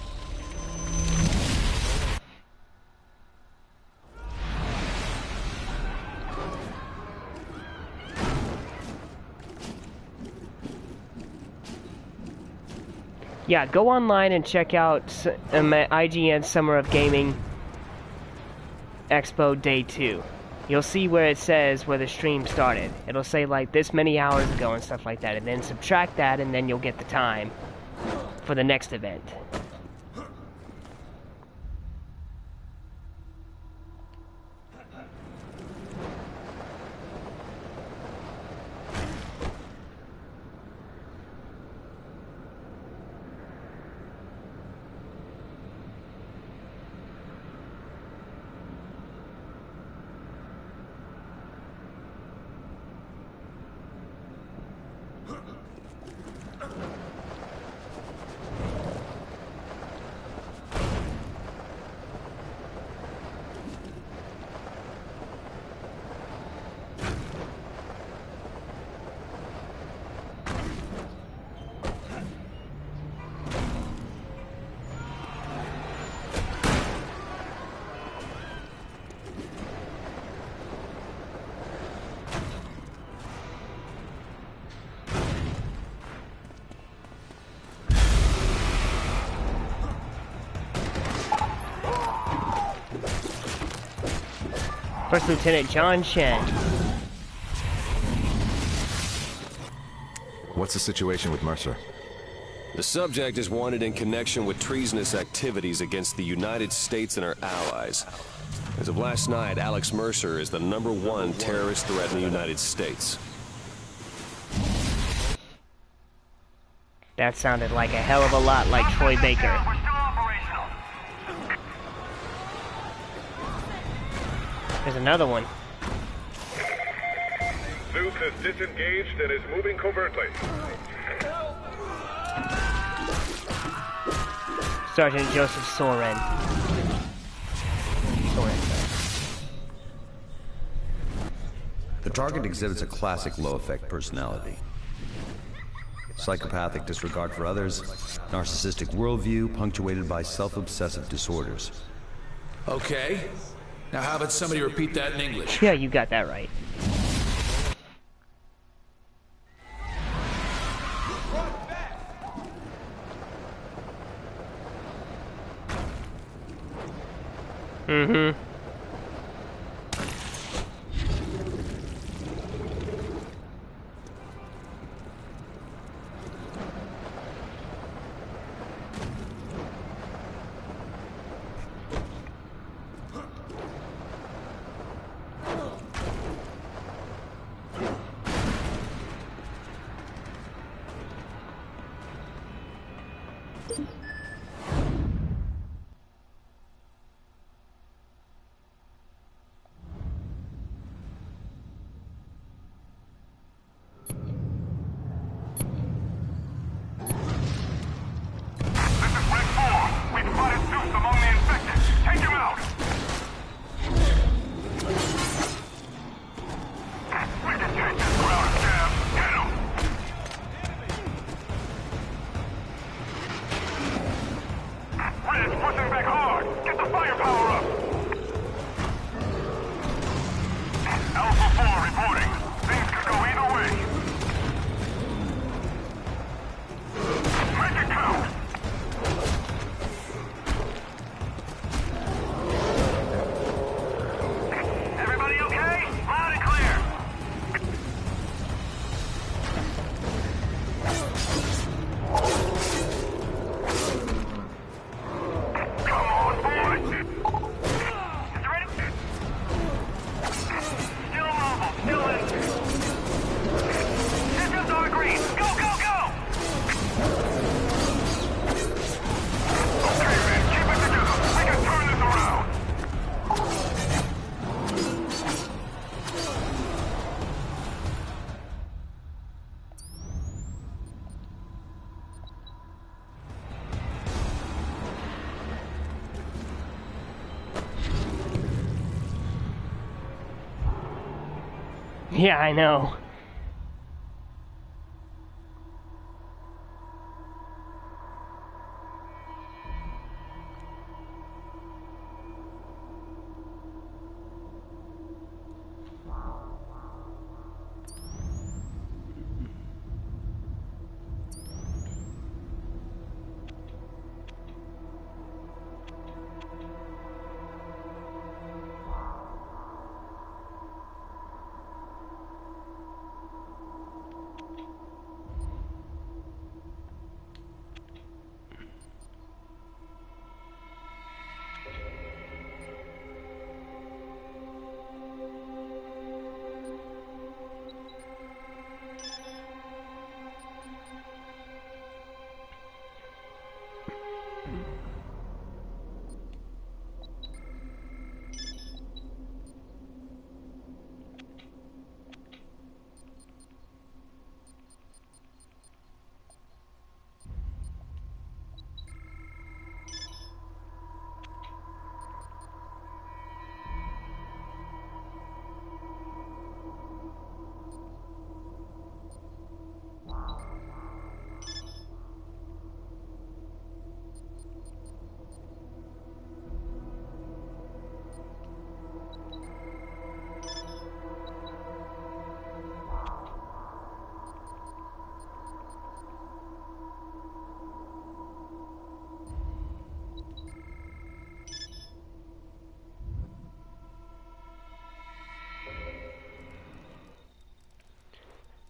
Yeah, go online and check out IGN Summer of Gaming Expo Day 2. You'll see where it says where the stream started. It'll say like this many hours ago and stuff like that, and then subtract that, and then you'll get the time for the next event. First Lieutenant John Shen. What's the situation with Mercer? The subject is wanted in connection with treasonous activities against the United States and our allies. As of last night, Alex Mercer is the #1 terrorist threat in the United States. That sounded like a hell of a lot like Troy Baker. There's another one. Zeus is disengaged and is moving covertly. Sergeant Joseph Soren. The target exhibits a classic low-effect personality. Psychopathic disregard for others, narcissistic worldview punctuated by self-obsessive disorders. Okay. Now how about somebody repeat that in English? Yeah, you got that right. Mm-hmm. Yeah, I know.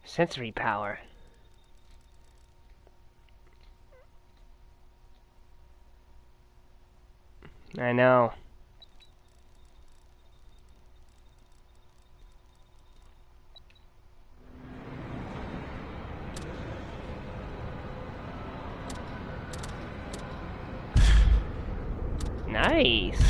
Sensory power. I know. Nice.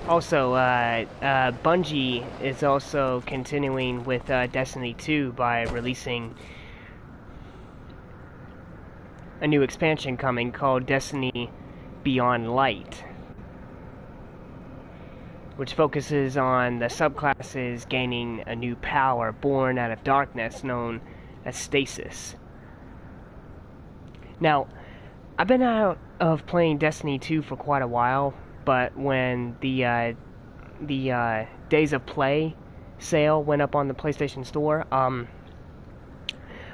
Also, Bungie is also continuing with Destiny 2 by releasing a new expansion coming called Destiny Beyond Light, which focuses on the subclasses gaining a new power born out of darkness known as Stasis. Now, I've been out of playing Destiny 2 for quite a while, but when the Days of Play sale went up on the PlayStation Store,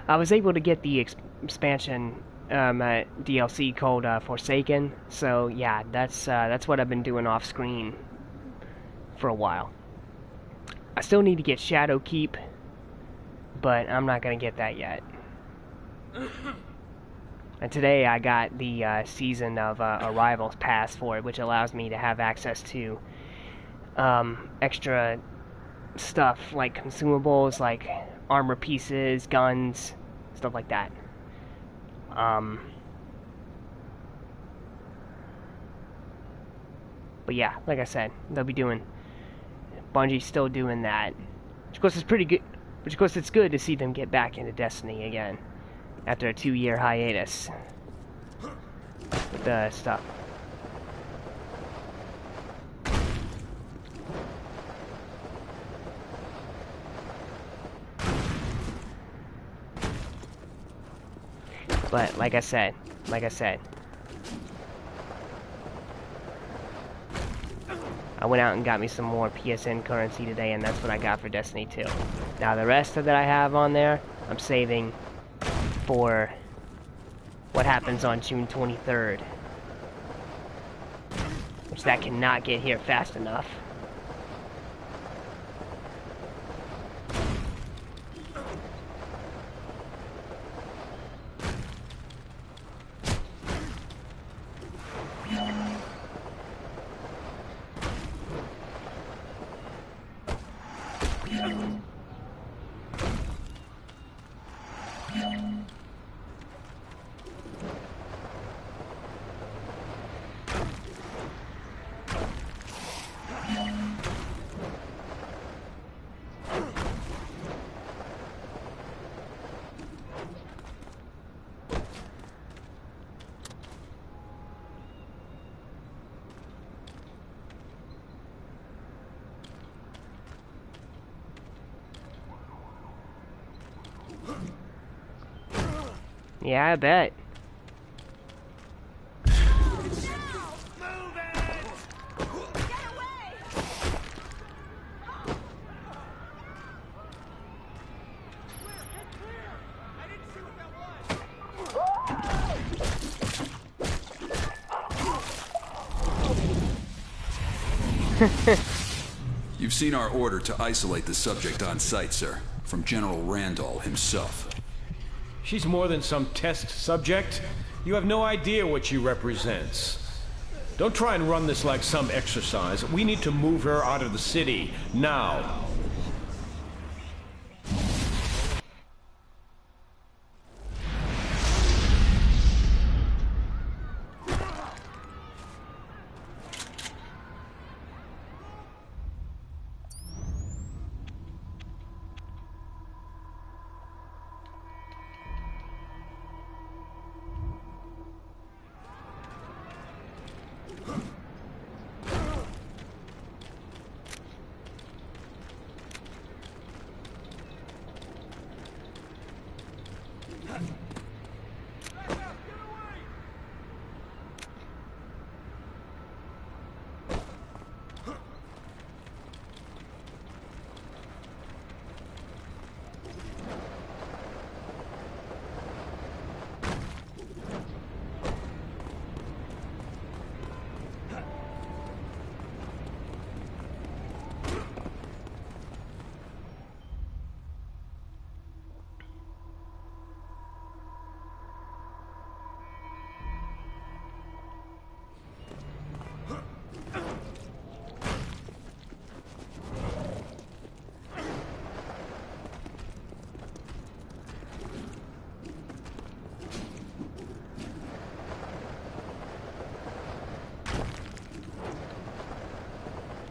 I was able to get the expansion DLC called Forsaken. So yeah, that's what I've been doing off screen for a while. I still need to get Shadowkeep, but I'm not gonna get that yet. And today I got the Season of Arrivals pass for it, which allows me to have access to extra stuff like consumables, like armor pieces, guns, stuff like that. But yeah, like I said, they'll be doing... Bungie's still doing that. Which of course is pretty good. Which of course it's good to see them get back into Destiny again. After a 2-year hiatus. With the stuff. But like I said, I went out and got me some more PSN currency today, and that's what I got for Destiny 2. Now the rest of that I have on there, I'm saving for what happens on June 23rd. Which that cannot get here fast enough. Yeah, I bet. You've seen our order to isolate the subject on site, sir, from General Randall himself. She's more than some test subject. You have no idea what she represents. Don't try and run this like some exercise. We need to move her out of the city, now.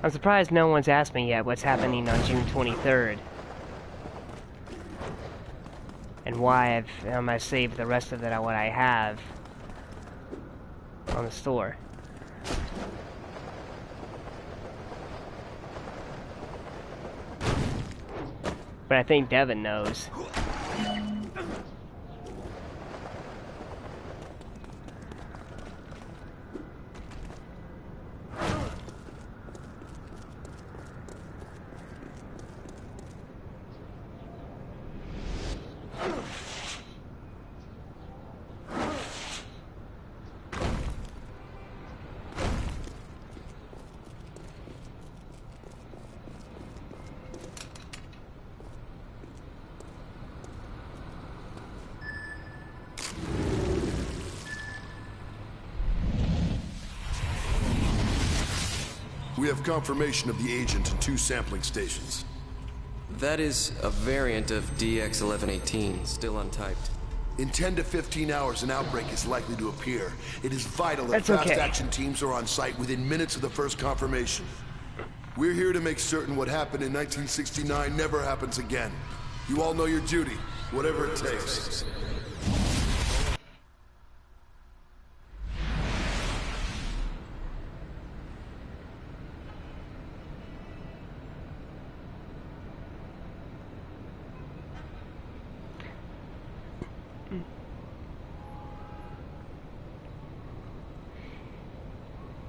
I'm surprised no one's asked me yet what's happening on June 23rd. And why I'm gonna save the rest of it what I have on the store. But I think Devin knows. We have confirmation of the agent in 2 sampling stations. That is a variant of DX-1118, still untyped. In 10 to 15 hours, an outbreak is likely to appear. It is vital that That's okay. fast action teams are on site within minutes of the first confirmation. We're here to make certain what happened in 1969 never happens again. You all know your duty, whatever it takes.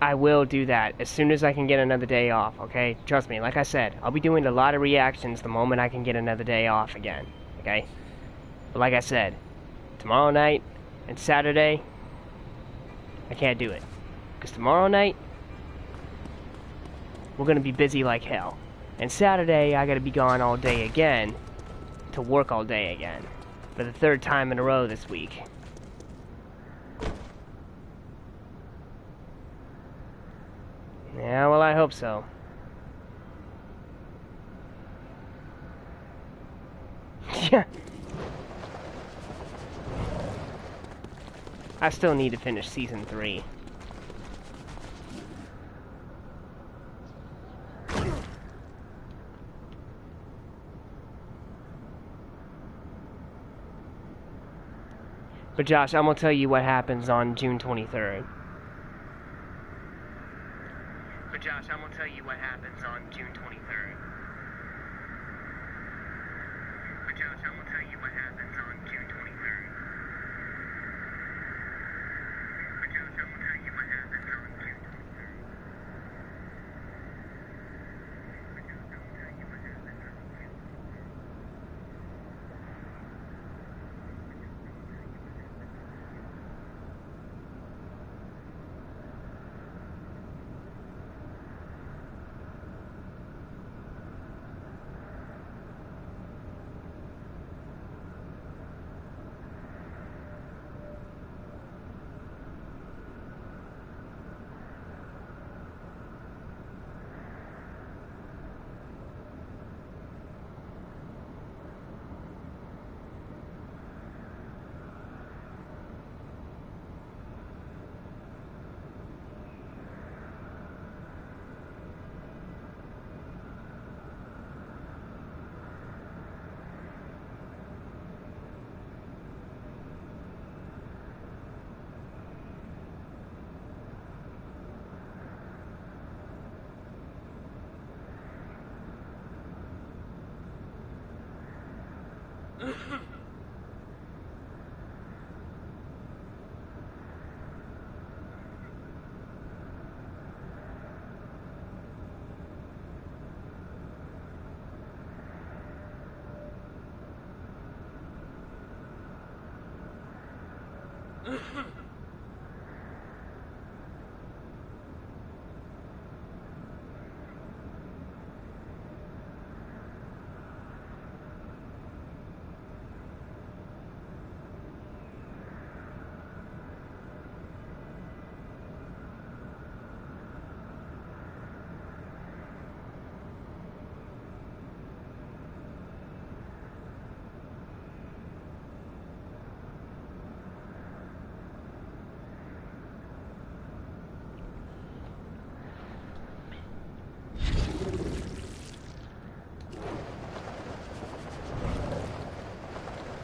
I will do that as soon as I can get another day off, okay? Trust me, like I said, I'll be doing a lot of reactions the moment I can get another day off again, okay? But like I said, tomorrow night and Saturday, I can't do it. Because tomorrow night, we're going to be busy like hell. And Saturday, I got to be gone all day again to work all day again. For the 3rd time in a row this week. Yeah, well, I hope so. Yeah. I still need to finish Season 3. But Josh, I'm gonna tell you what happens on June 23rd. But Josh, I'm gonna tell you what happens on June 23rd. But Josh, I'm gonna tell you what happens on June 23rd. But Josh, I'm gonna tell you what happens on June 23rd.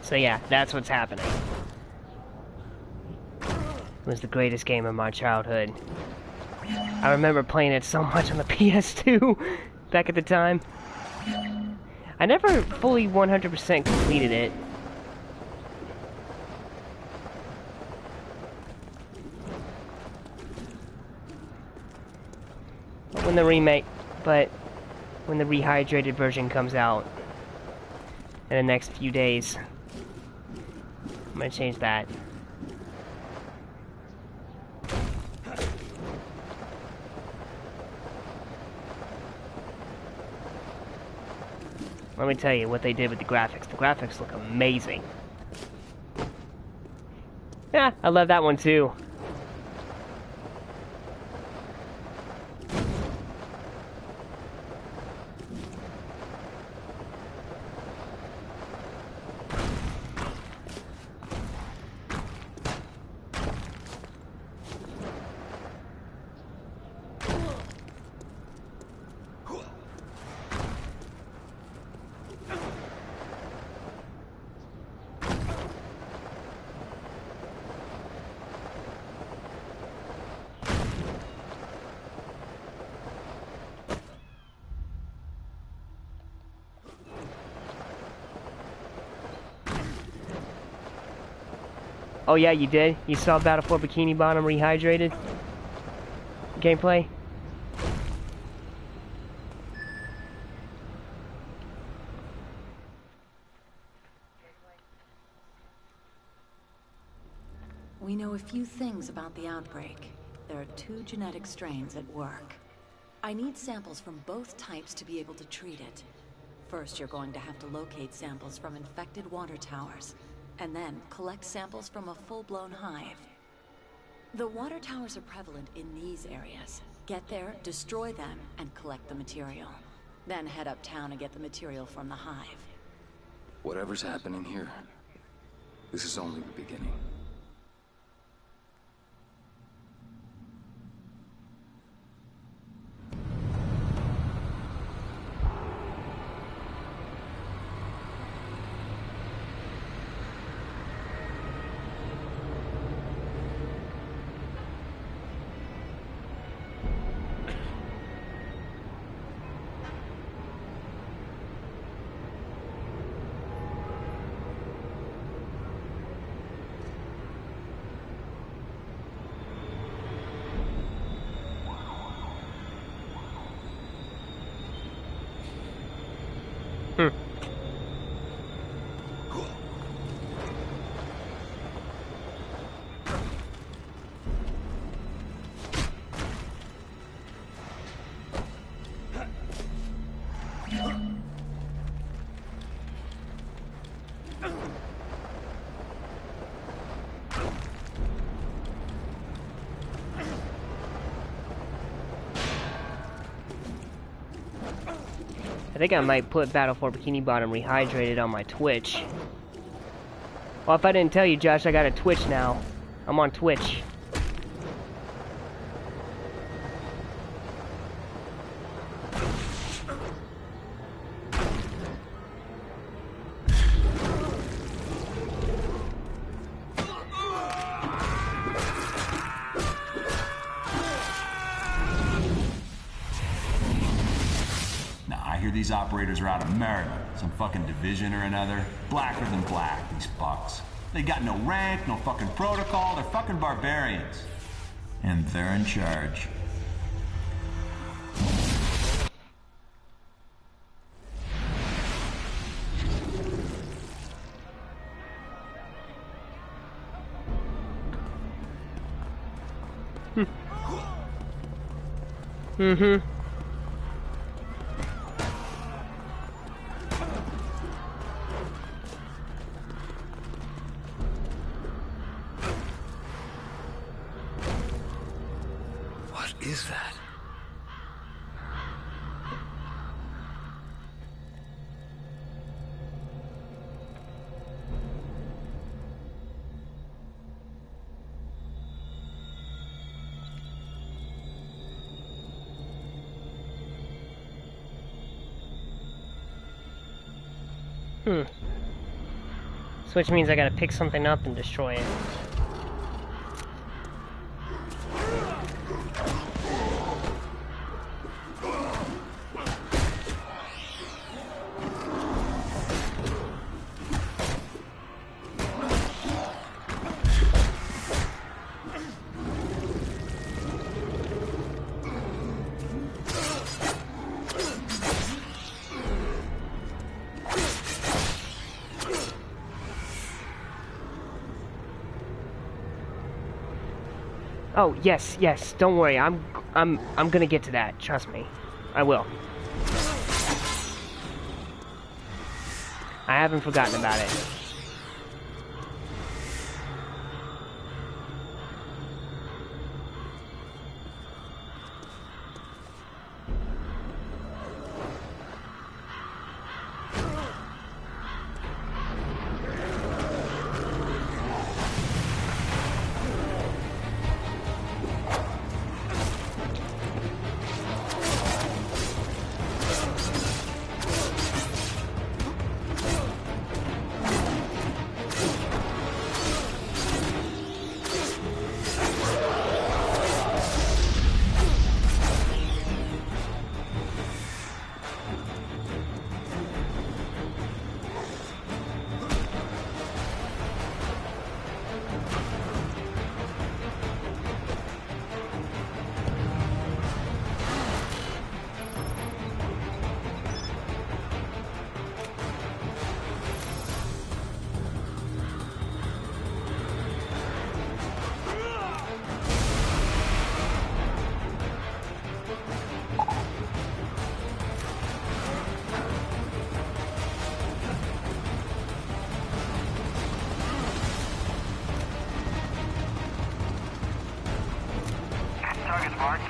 So yeah, that's what's happening. It was the greatest game of my childhood. I remember playing it so much on the PS2 back at the time. I never fully 100% completed it. When the rehydrated version comes out in the next few days, I'm gonna change that. Let me tell you what they did with the graphics. The graphics look amazing. Yeah, I love that one too. Oh yeah, you did? You saw Battlefield Bikini Bottom Rehydrated? Gameplay? We know a few things about the outbreak. There are 2 genetic strains at work. I need samples from both types to be able to treat it. First, you're going to have to locate samples from infected water towers, and then collect samples from a full-blown hive. The water towers are prevalent in these areas. Get there, destroy them, and collect the material. Then head uptown and get the material from the hive. Whatever's happening here, this is only the beginning. I think I might put Battlefield Bikini Bottom Rehydrated on my Twitch. Well, if I didn't tell you, Josh, I got a Twitch now. I'm on Twitch. These operators are out of Maryland, some fucking division or another. Blacker than black, these fucks. They got no rank, no fucking protocol, they're fucking barbarians. And they're in charge. Mm-hmm. Is that? So which means I gotta pick something up and destroy it. Oh, yes, yes, don't worry. I'm gonna get to that. Trust me. I will. I haven't forgotten about it.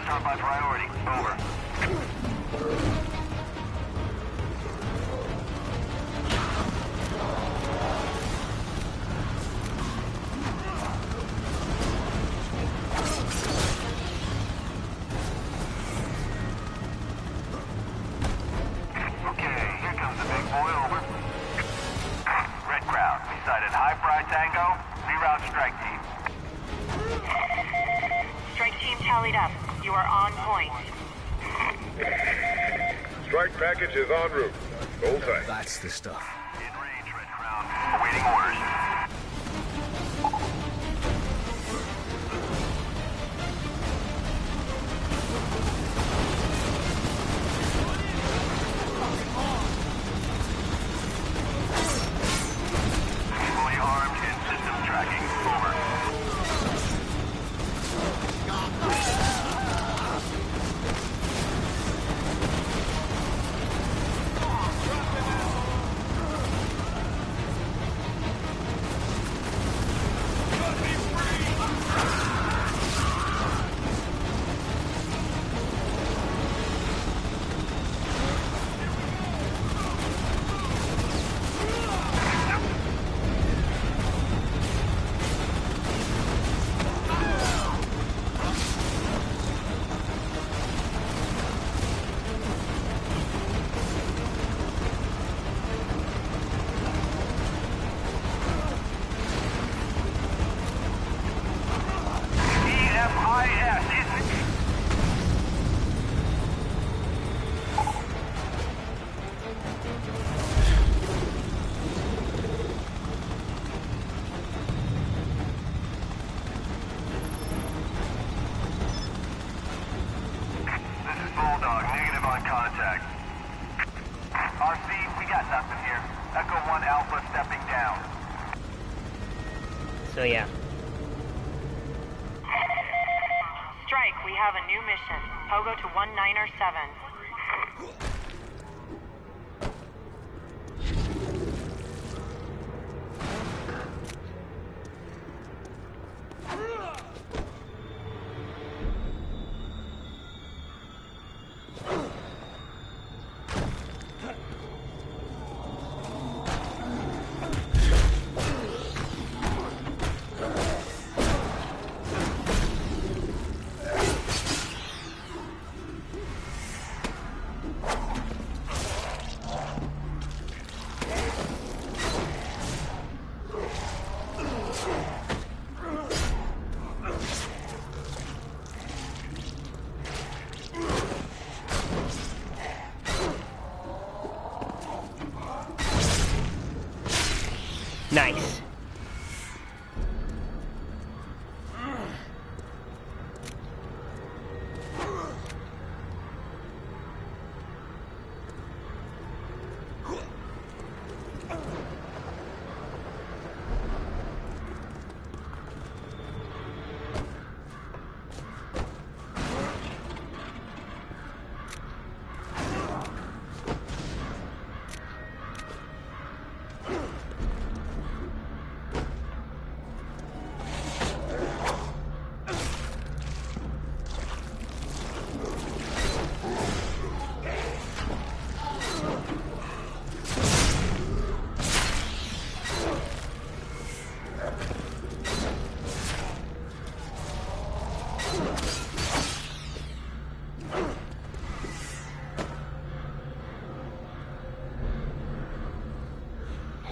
Start by priority. Over. Okay, here comes the big boy. Over. Red Crowd, we sighted High Fry Tango. Reroute strike team. Strike team tallied up. You are on point. Strike package is en route. Hold tight. That's the stuff. In range, Red Crown. Awaiting orders. Fully armed and systems tracking. Over. Bulldog, negative on contact. RC, we got nothing here. Echo 1 Alpha stepping down. So yeah. Strike, we have a new mission. Pogo to 1907. Nice.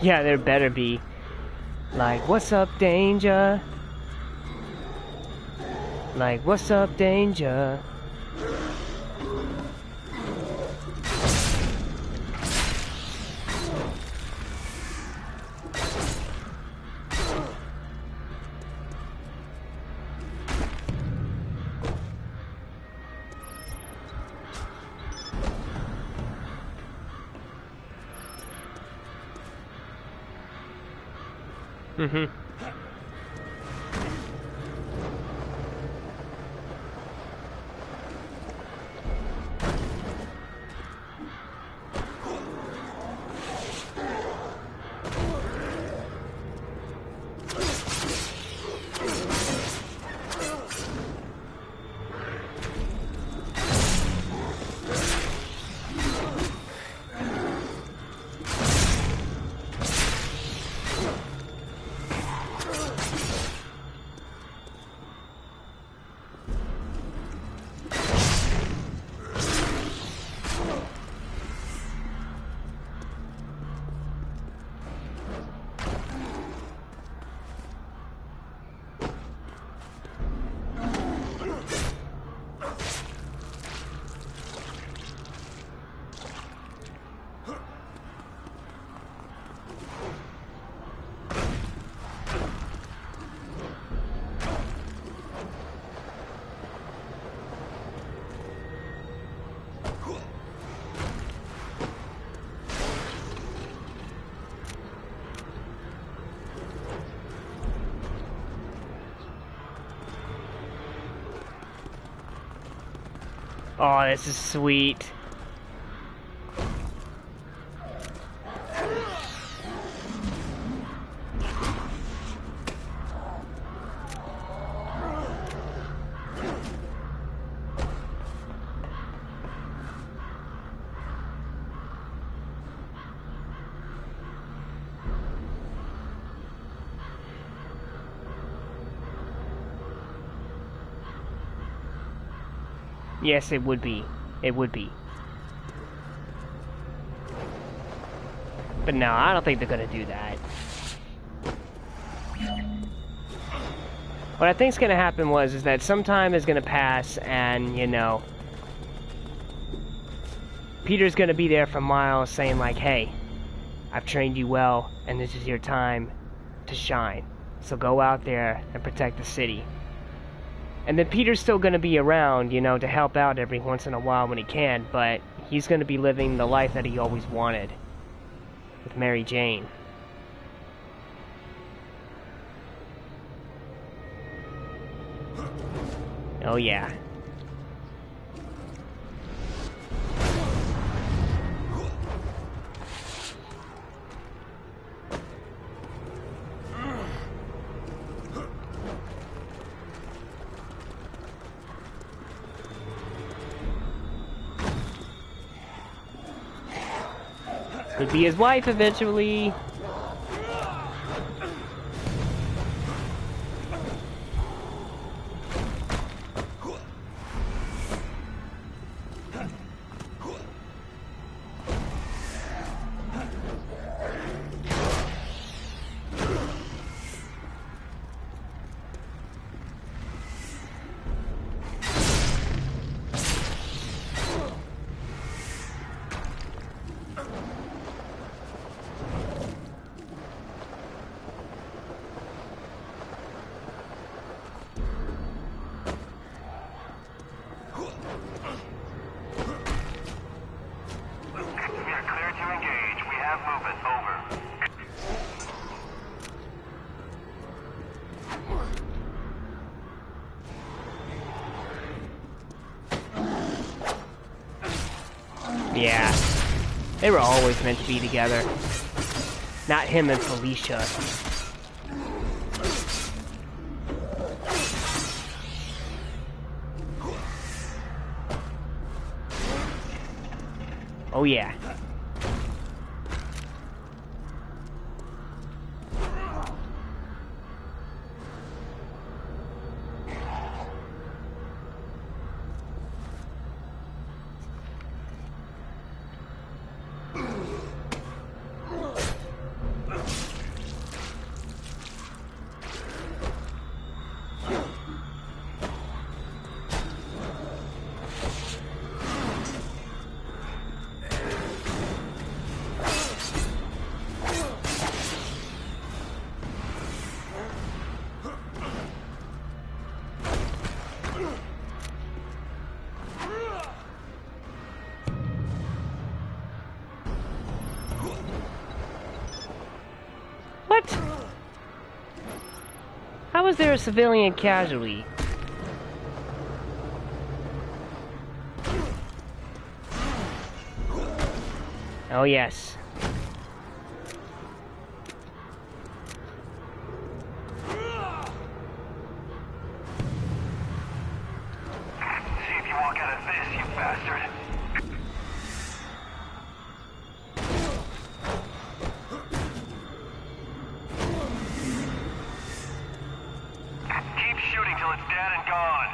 Yeah, there better be. Like, what's up, danger? Like, what's up, danger? Mm-hmm. Oh, this is sweet. Yes, it would be. It would be. But no, I don't think they're gonna do that. What I think's gonna happen is that some time is gonna pass and, you know, Peter's gonna be there for Miles saying like, hey, I've trained you well and this is your time to shine. So go out there and protect the city. And then Peter's still going to be around, you know, to help out every once in a while when he can, but he's going to be living the life that he always wanted with Mary Jane. Oh yeah. Could be his wife eventually. Yeah, they were always meant to be together. Not him and Felicia. Oh yeah. What? How was there a civilian casualty? Oh yes. See if you walk out of this, you bastard. Keep shooting till it's dead and gone.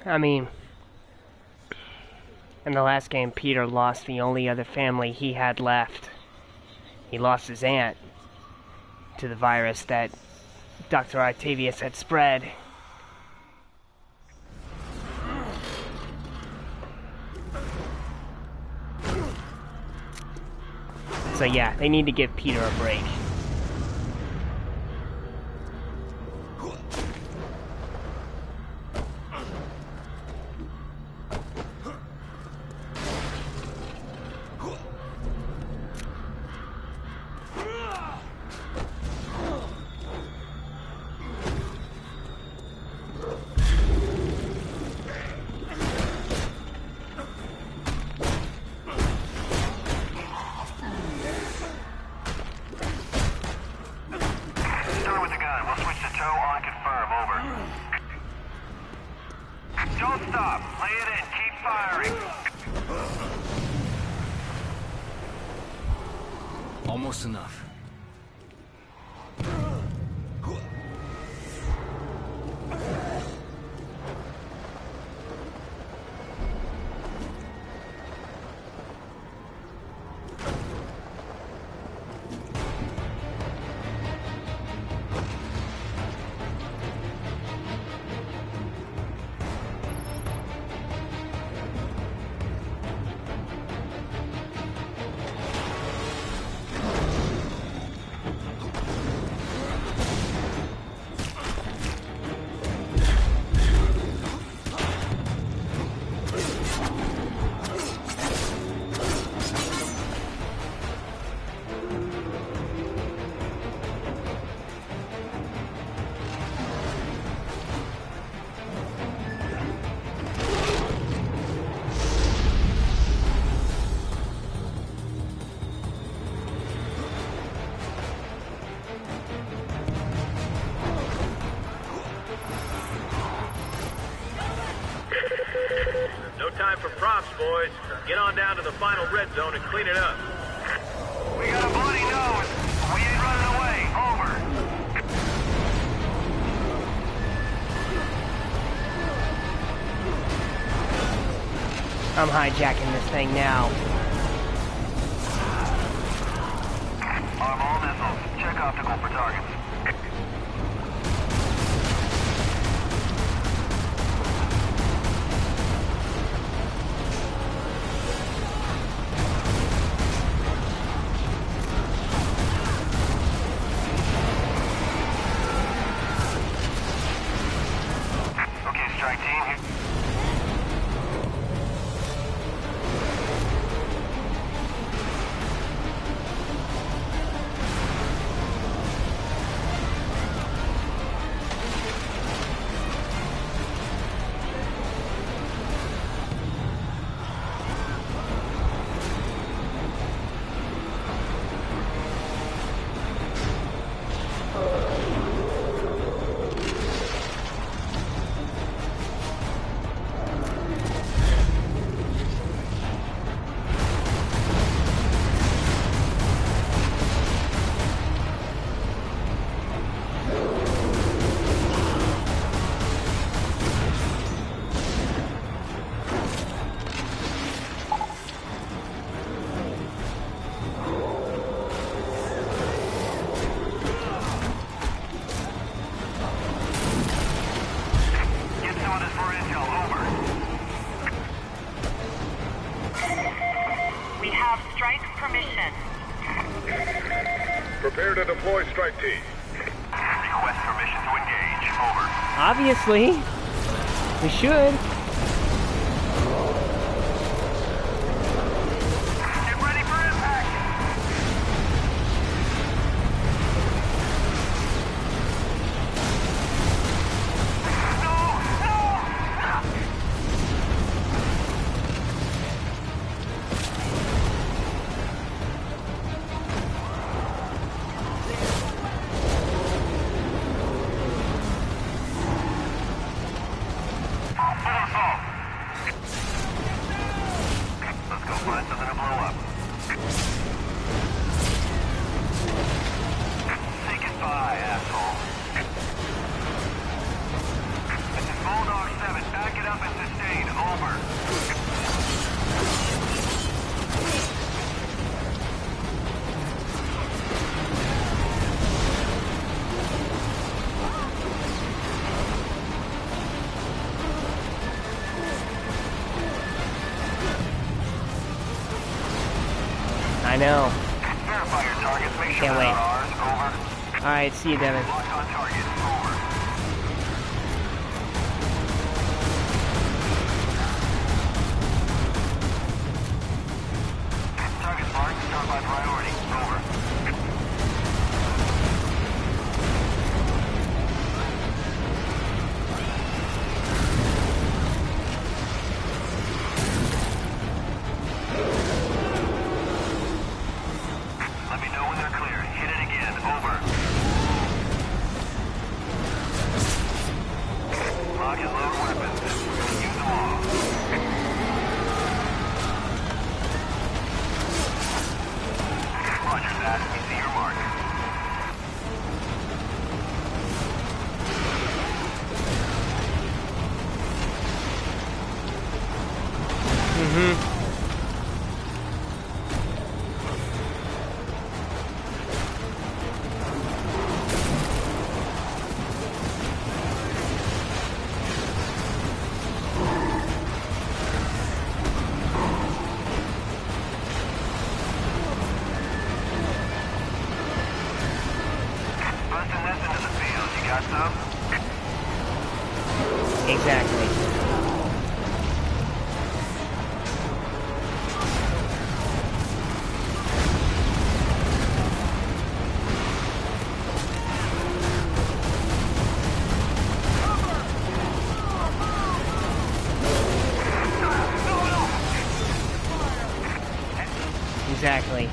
I mean, in the last game, Peter lost the only other family he had left. He lost his aunt to the virus that Dr. Octavius had spread. So yeah, they need to give Peter a break. Almost enough. Boys, get on down to the final red zone and clean it up. We got a bloody nose. We ain't running away. Over. I'm hijacking this thing now. Arm all missiles. Check optical for targets. Prepare to deploy strike team. Request permission to engage. Over. Obviously. We should. Get ready for impact. Bulldog 7, back it up and I know. Verify your targets. Make sure Can't they're wait. not ours. Over. Alright, see you, Devin. Lock on target. Over. Target's marked. Start by priority. Over. Let me know when they're clear. Hit it again. Over. Lock and load weapons. We're gonna use them all. Roger that. We see your mark. Busting this into the field. You got some? Exactly. Exactly.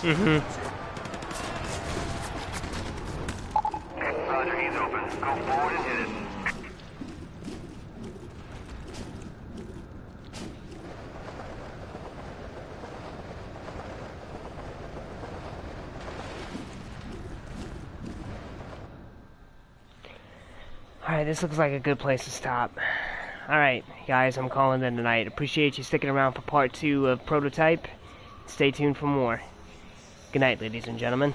Roger, he's open. Go forward and hit it. Alright, this looks like a good place to stop. Alright, guys, I'm calling it tonight. Appreciate you sticking around for part 2 of Prototype. Stay tuned for more. Good night, ladies and gentlemen.